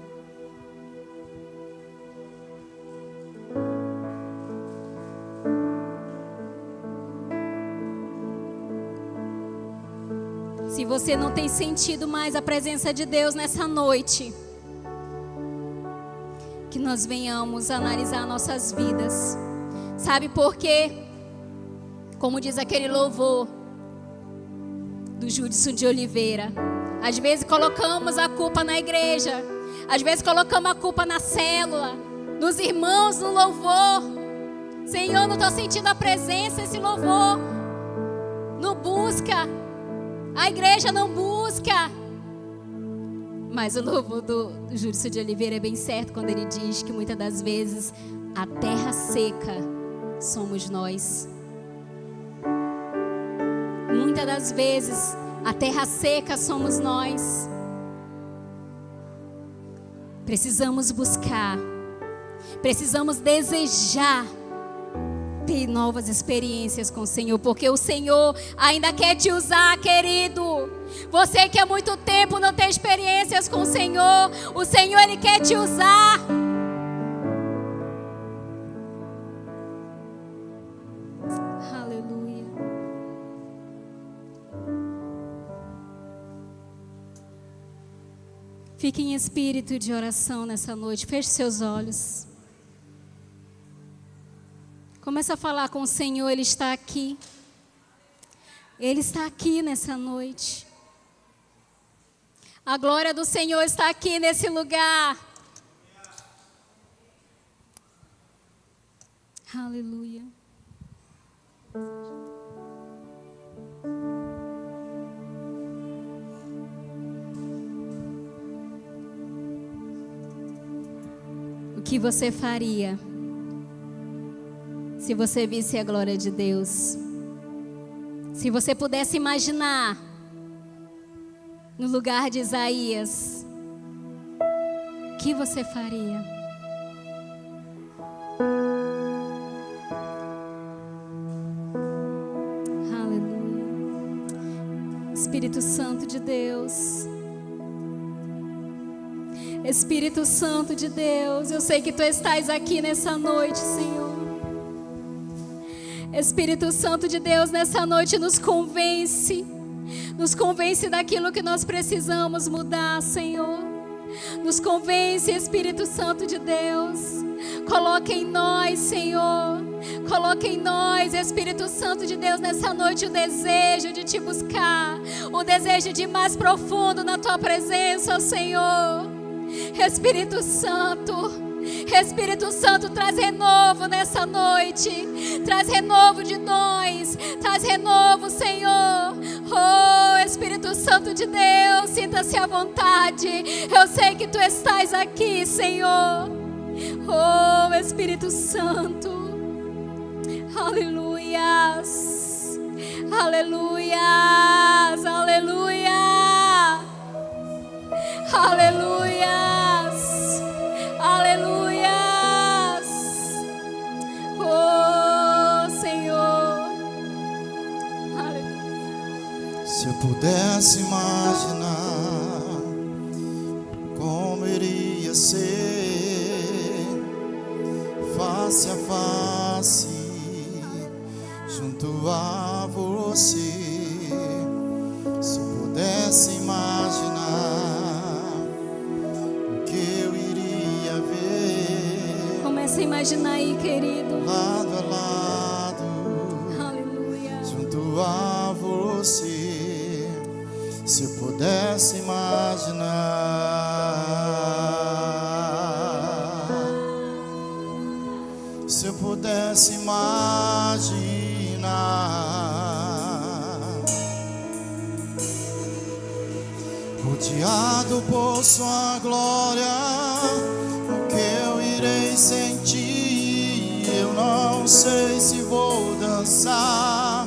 Se você não tem sentido mais a presença de Deus nessa noite, que nós venhamos analisar nossas vidas. Sabe por quê? Como diz aquele louvor do Judson de Oliveira, às vezes colocamos a culpa na igreja, às vezes colocamos a culpa na célula, nos irmãos, no louvor. Senhor, não estou sentindo a presença, esse louvor não busca, a igreja não busca. Mas o louvor do Judson de Oliveira é bem certo quando ele diz que muitas das vezes a terra seca somos nós. Muitas das vezes a terra seca somos nós. Precisamos buscar, precisamos desejar ter novas experiências com o Senhor, porque o Senhor ainda quer te usar, querido. Você que há muito tempo não tem experiências com o Senhor Ele quer te usar. Fique em espírito de oração nessa noite. Feche seus olhos. Começa a falar com o Senhor, Ele está aqui. Ele está aqui nessa noite. A glória do Senhor está aqui nesse lugar. Aleluia. O que você faria se você visse a glória de Deus? Se você pudesse imaginar no lugar de Isaías, o que você faria? Aleluia. Espírito Santo de Deus. Espírito Santo de Deus, eu sei que Tu estás aqui nessa noite, Senhor. Espírito Santo de Deus, nessa noite nos convence daquilo que nós precisamos mudar, Senhor. Nos convence, Espírito Santo de Deus. Coloque em nós, Senhor. Coloque em nós, Espírito Santo de Deus, nessa noite o desejo de Te buscar, o desejo de ir mais profundo na Tua presença, Senhor. Espírito Santo, traz renovo nessa noite. Traz renovo de nós. Traz renovo, Senhor. Oh, Espírito Santo de Deus, sinta-se à vontade. Eu sei que Tu estás aqui, Senhor. Oh, Espírito Santo. Aleluias. Aleluias. Aleluia. Aleluias. Aleluias. Oh, Senhor. Aleluia. Se eu pudesse imaginar como iria ser face a face junto a você, se eu pudesse imaginar Imagina aí, querido. Lado a lado. Aleluia. Junto a você. Se eu pudesse imaginar. Se eu pudesse imaginar. Rodeado por Sua glória, sentir, eu não sei se vou dançar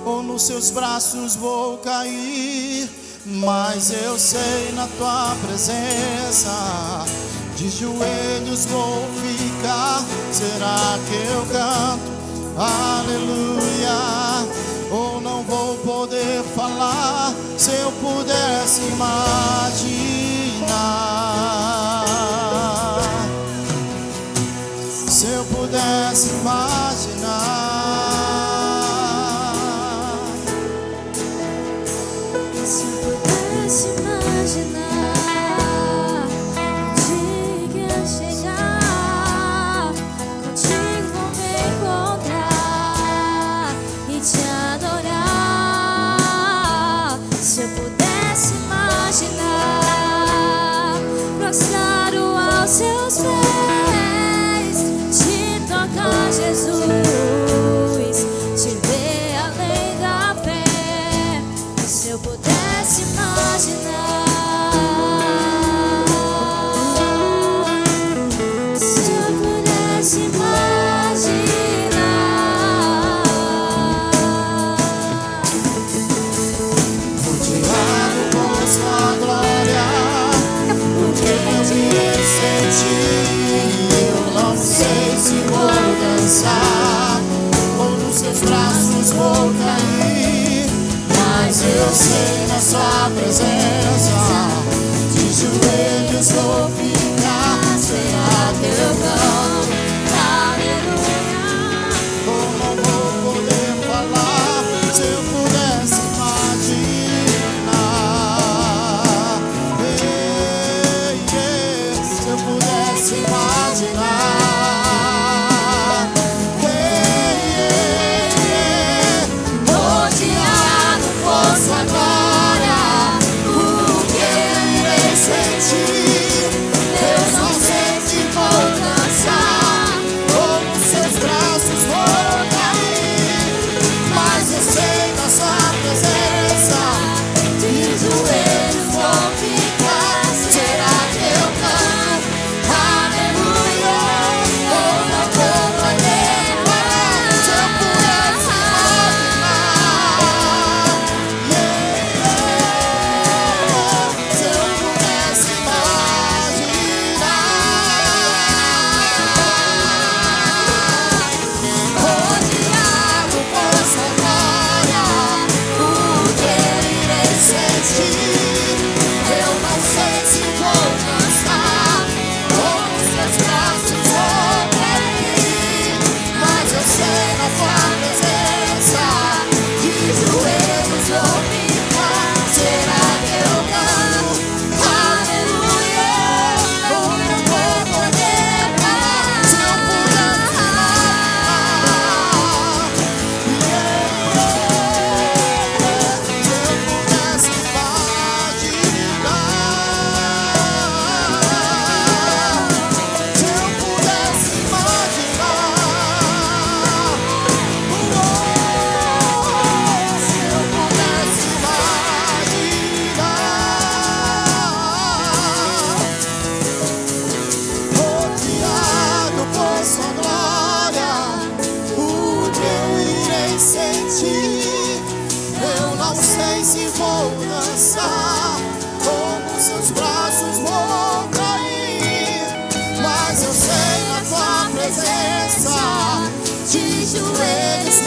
ou nos Seus braços vou cair, mas eu sei na Tua presença de joelhos vou ficar. Será que eu canto aleluia ou não vou poder falar? Se eu pudesse imaginar, se eu pudesse imaginar, se eu pudesse imaginar, o dia que eu chegar, contigo vou me encontrar e te adorar. Se eu pudesse imaginar, prostrado aos Seus pés, Jesus, te ver além da fé. Se eu pudesse imaginar, se eu pudesse imaginar, rodeado por Sua glória, o que eu me sentir, eu não sei se vou dançar ou nos Seus braços vou cair, mas eu sei na Sua presença de joelhos vou ficar. Será que eu canto aleluia ou não vou poder falar? Se eu pudesse imaginar,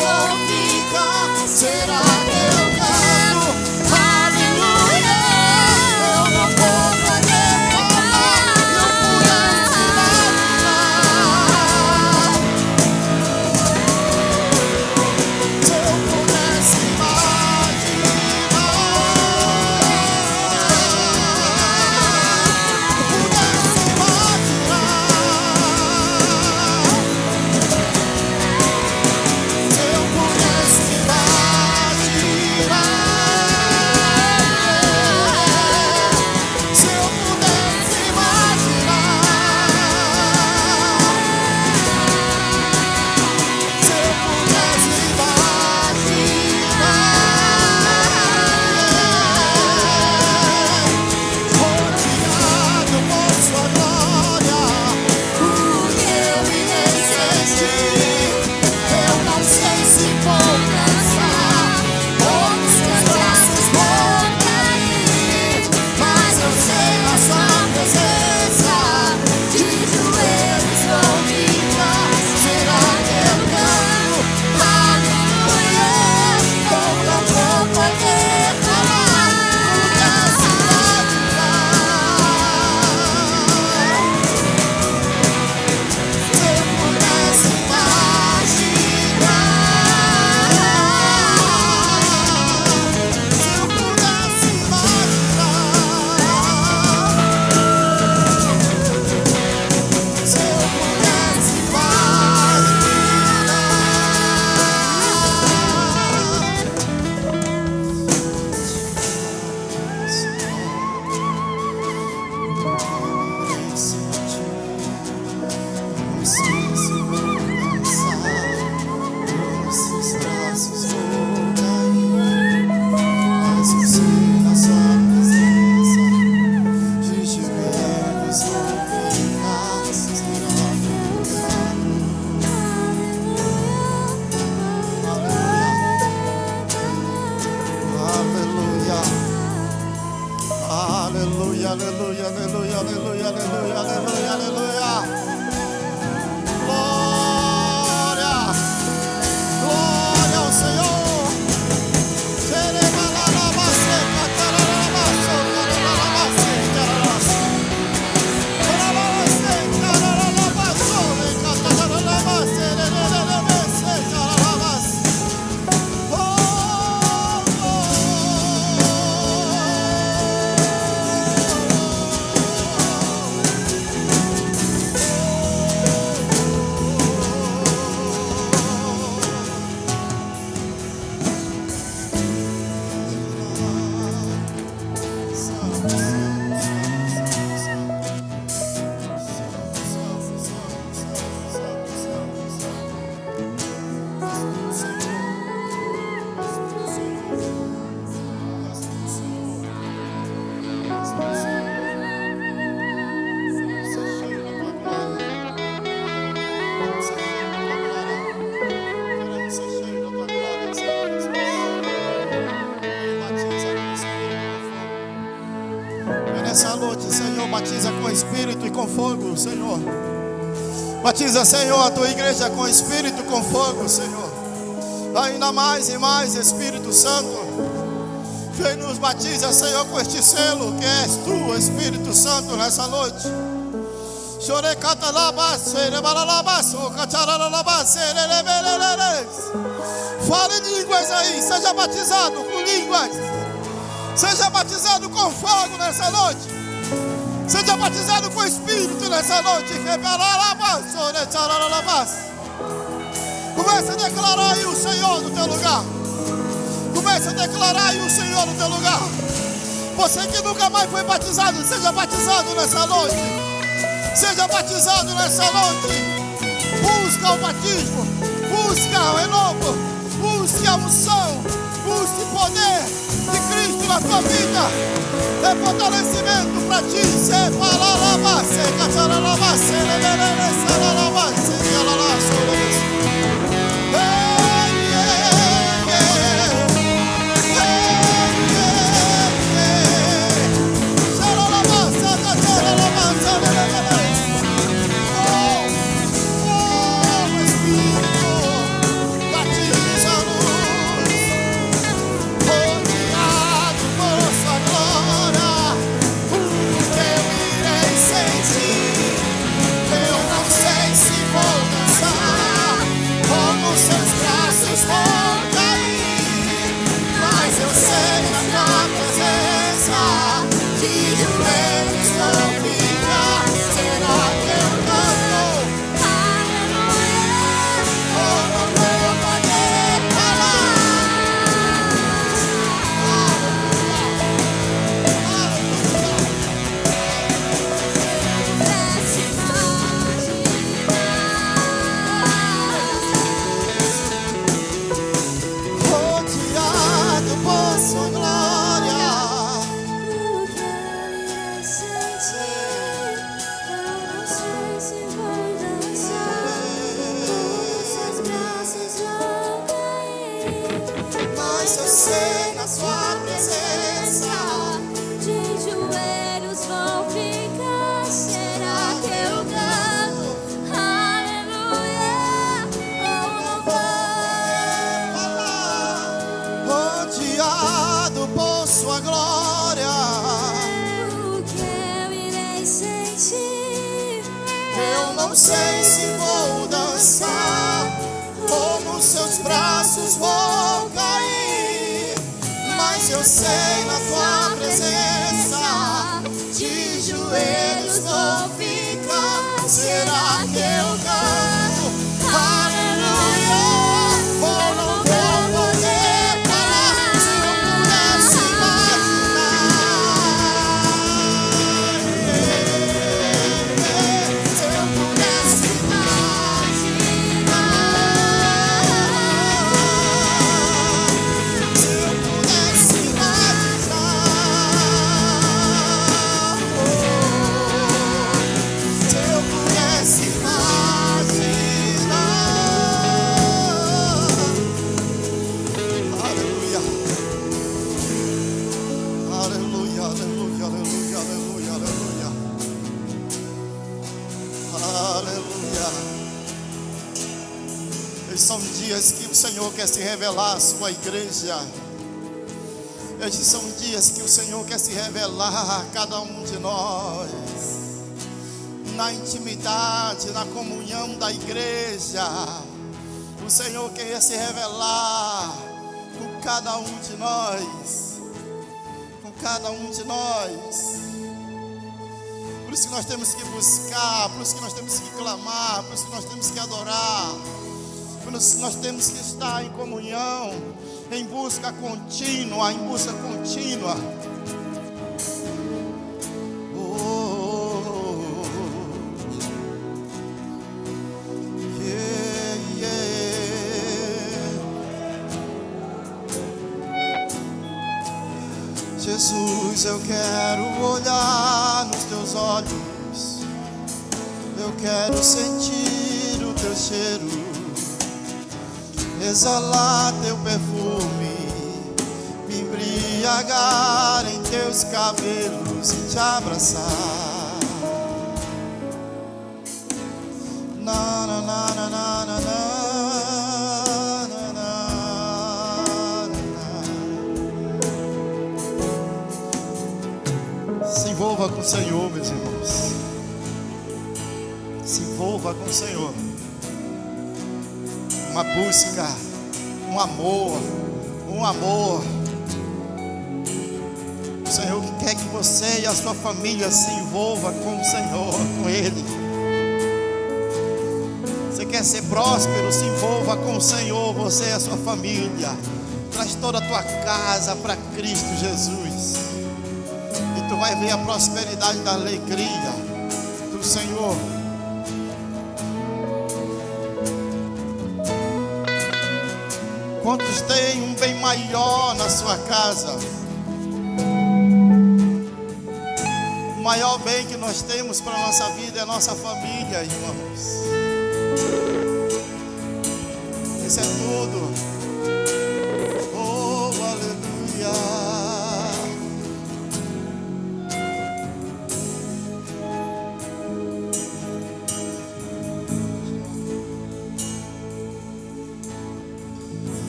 vou ficar. Será teu canto, aleluia. Eu não vou poder falar, eu pudesse imaginar. Se eu pudesse Aleluia, aleluia, aleluia, aleluia, aleluia, aleluia, aleluia. Glória, glória ao Senhor. Nessa noite, Senhor, batiza com Espírito e com fogo, Senhor. Batiza, Senhor, a tua igreja com Espírito e com fogo, Senhor. Ainda mais e mais, Espírito Santo. Vem nos batiza, Senhor, com este selo que és tu, Espírito Santo, nessa noite. Fale em línguas aí, seja batizado com línguas. Seja batizado com fogo nessa noite. Seja batizado com Espírito nessa noite. Comece a declarar aí o Senhor no teu lugar. Comece a declarar aí o Senhor no teu lugar. Você que nunca mais foi batizado, seja batizado nessa noite. Seja batizado nessa noite. Busca o batismo. Busca o renovo. Busque a unção. Busque poder de Cristo na tua vida. É fortalecimento para ti. Batiza Eu não sei se vou dançar ou nos seus braços vou cair, mas eu sei na tua presença de joelhos vou ficar. Será que eu canto? Aleluia! Ou não vou poder parar se eu pudesse imaginar. Se eu pudesse imaginar. Se eu pudesse imaginar. Se eu pudesse imaginar. Aleluia. Aleluia, aleluia, aleluia, aleluia, aleluia. Aleluia. Esses são dias que o Senhor quer se revelar à sua igreja. Esses são dias que o Senhor quer se revelar a cada um de nós. Na intimidade, na comunhão da igreja, o Senhor quer se revelar com cada um de nós, com cada um de nós. Por isso que nós temos que buscar, por isso que nós temos que clamar, por isso que nós temos que adorar, por isso que nós temos que estar em comunhão, em busca contínua, em busca contínua. Jesus, eu quero olhar nos teus olhos, eu quero sentir o teu cheiro, exalar teu perfume, me embriagar em teus cabelos e te abraçar. Na na na na na na na. Se envolva com o Senhor, meus irmãos. Se envolva com o Senhor. Uma busca, um amor, um amor. O Senhor quer que você e a sua família se envolva com o Senhor, com Ele. Você quer ser próspero, se envolva com o Senhor, você e a sua família. Traz toda a tua casa para Cristo Jesus. E tu vai ver a prosperidade da alegria do Senhor. Quantos têm um bem maior na sua casa? O maior bem que nós temos para a nossa vida é a nossa família, irmãos. Isso é tudo. Oh, aleluia.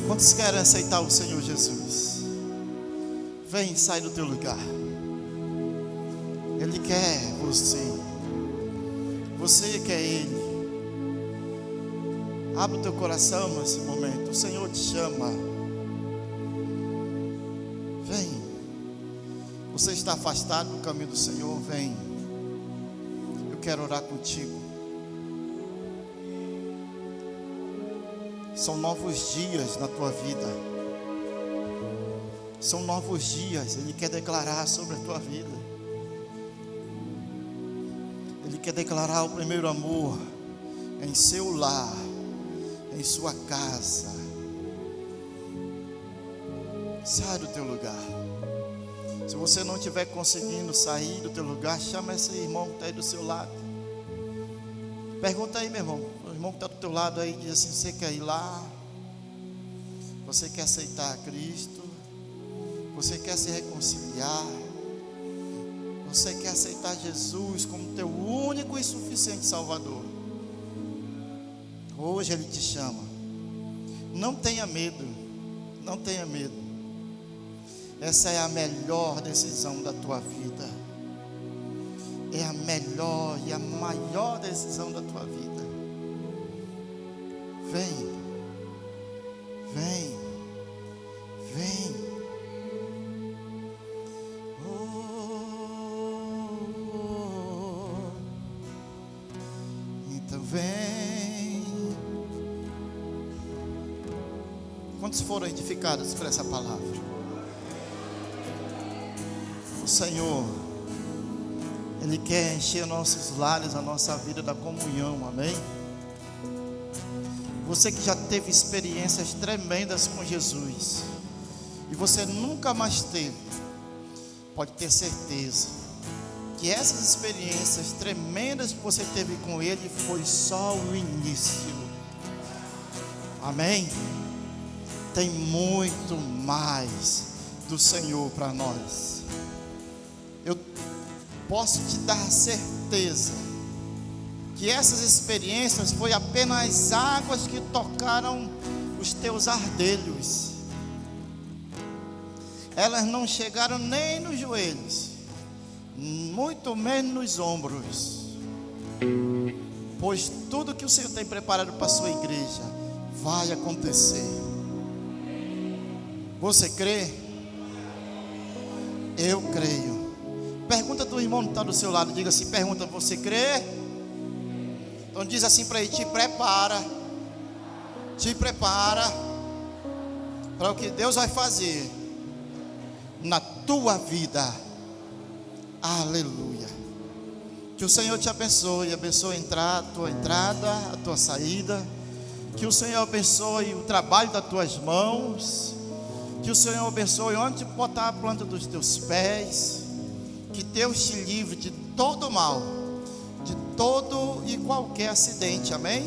Quantos querem aceitar o Senhor Jesus? Vem, sai do teu lugar. Ele quer você. Você quer Ele. Abre o teu coração nesse momento. O Senhor te chama. Vem. Você está afastado do caminho do Senhor? Vem. Eu quero orar contigo. São novos dias na tua vida. São novos dias. Ele quer declarar sobre a tua vida. Ele quer declarar o primeiro amor em seu lar, em sua casa. Sai do teu lugar. Se você não estiver conseguindo sair do teu lugar, chama esse irmão que está aí do seu lado. Pergunta aí, meu irmão. O irmão que está do teu lado aí diz assim: você quer ir lá? Você quer aceitar Cristo? Você quer se reconciliar? Você quer aceitar Jesus como teu único e suficiente Salvador? Hoje Ele te chama. Não tenha medo. Não tenha medo. Essa é a melhor decisão da tua vida. é a melhor e a maior decisão da tua vida. Vem, vem, vem. Então vem. Quantos foram edificados por essa palavra? O Senhor, Ele quer encher nossos lares, a nossa vida da comunhão, amém? Você que já teve experiências tremendas com Jesus e você nunca mais teve, pode ter certeza que essas experiências tremendas que você teve com Ele foi só o início, amém? Tem muito mais do Senhor para nós. Eu posso te dar certeza que essas experiências foi apenas as águas que tocaram os teus ardelhos. Elas não chegaram nem nos joelhos, muito menos nos ombros. Pois tudo que o Senhor tem preparado para a sua igreja vai acontecer. Você crê? Eu creio. Pergunta do irmão que está do seu lado. Diga assim, pergunta, você crê? Então diz assim para ele, te prepara para o que Deus vai fazer na tua vida. Aleluia. Que o Senhor te abençoe a tua entrada, a tua saída. Que o Senhor abençoe o trabalho das tuas mãos. Que o Senhor abençoe onde botar a planta dos teus pés. Que Deus te livre de todo mal, de todo e qualquer acidente, amém?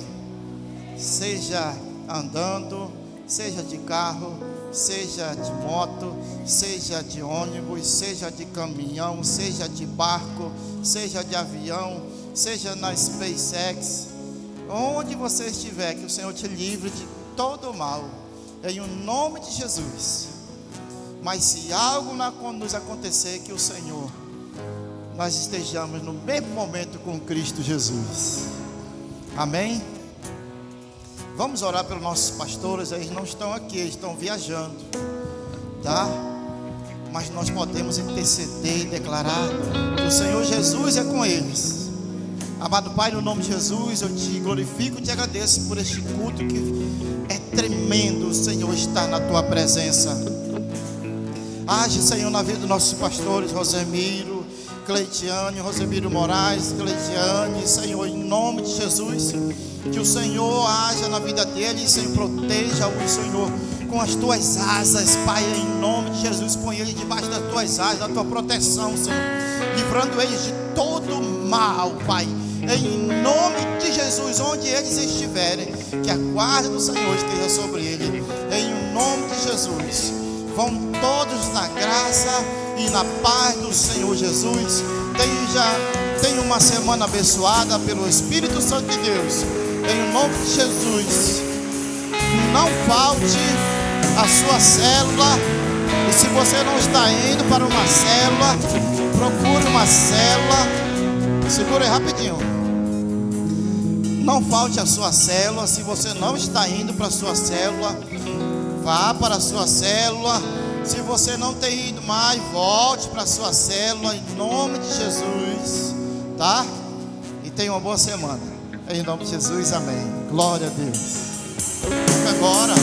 Seja andando, seja de carro, seja de moto, seja de ônibus, seja de caminhão, seja de barco, seja de avião, seja na SpaceX, onde você estiver, que o Senhor te livre de todo mal, em o nome de Jesus. Mas se algo nos acontecer, que o Senhor, nós estejamos no mesmo momento com Cristo Jesus, amém? Vamos orar pelos nossos pastores. Eles não estão aqui, eles estão viajando, tá? Mas nós podemos interceder e declarar que o Senhor Jesus é com eles. Amado Pai, no nome de Jesus, eu te glorifico e te agradeço por este culto que é tremendo. O Senhor está na tua presença. Age, Senhor, na vida dos nossos pastores, Rosemiro, Cleitiane, Rosemiro Moraes, Cleitiane, Senhor, em nome de Jesus, que o Senhor haja na vida deles, Senhor, proteja-o, Senhor, com as tuas asas, Pai, em nome de Jesus, põe eles debaixo das tuas asas, da tua proteção, Senhor, livrando eles de todo mal, Pai, em nome de Jesus, onde eles estiverem, que a guarda do Senhor esteja sobre eles, em nome de Jesus. Vão todos na graça e na paz do Senhor Jesus. Tenha uma semana abençoada pelo Espírito Santo de Deus, em nome de Jesus. Não falte a sua célula. E se você não está indo para uma célula, procure uma célula. Segura aí rapidinho. Não falte a sua célula. Se você não está indo para a sua célula, vá para a sua célula. Se você não tem ido mais, volte para a sua célula em nome de Jesus, tá? E tenha uma boa semana. Em nome de Jesus, amém. Glória a Deus. Agora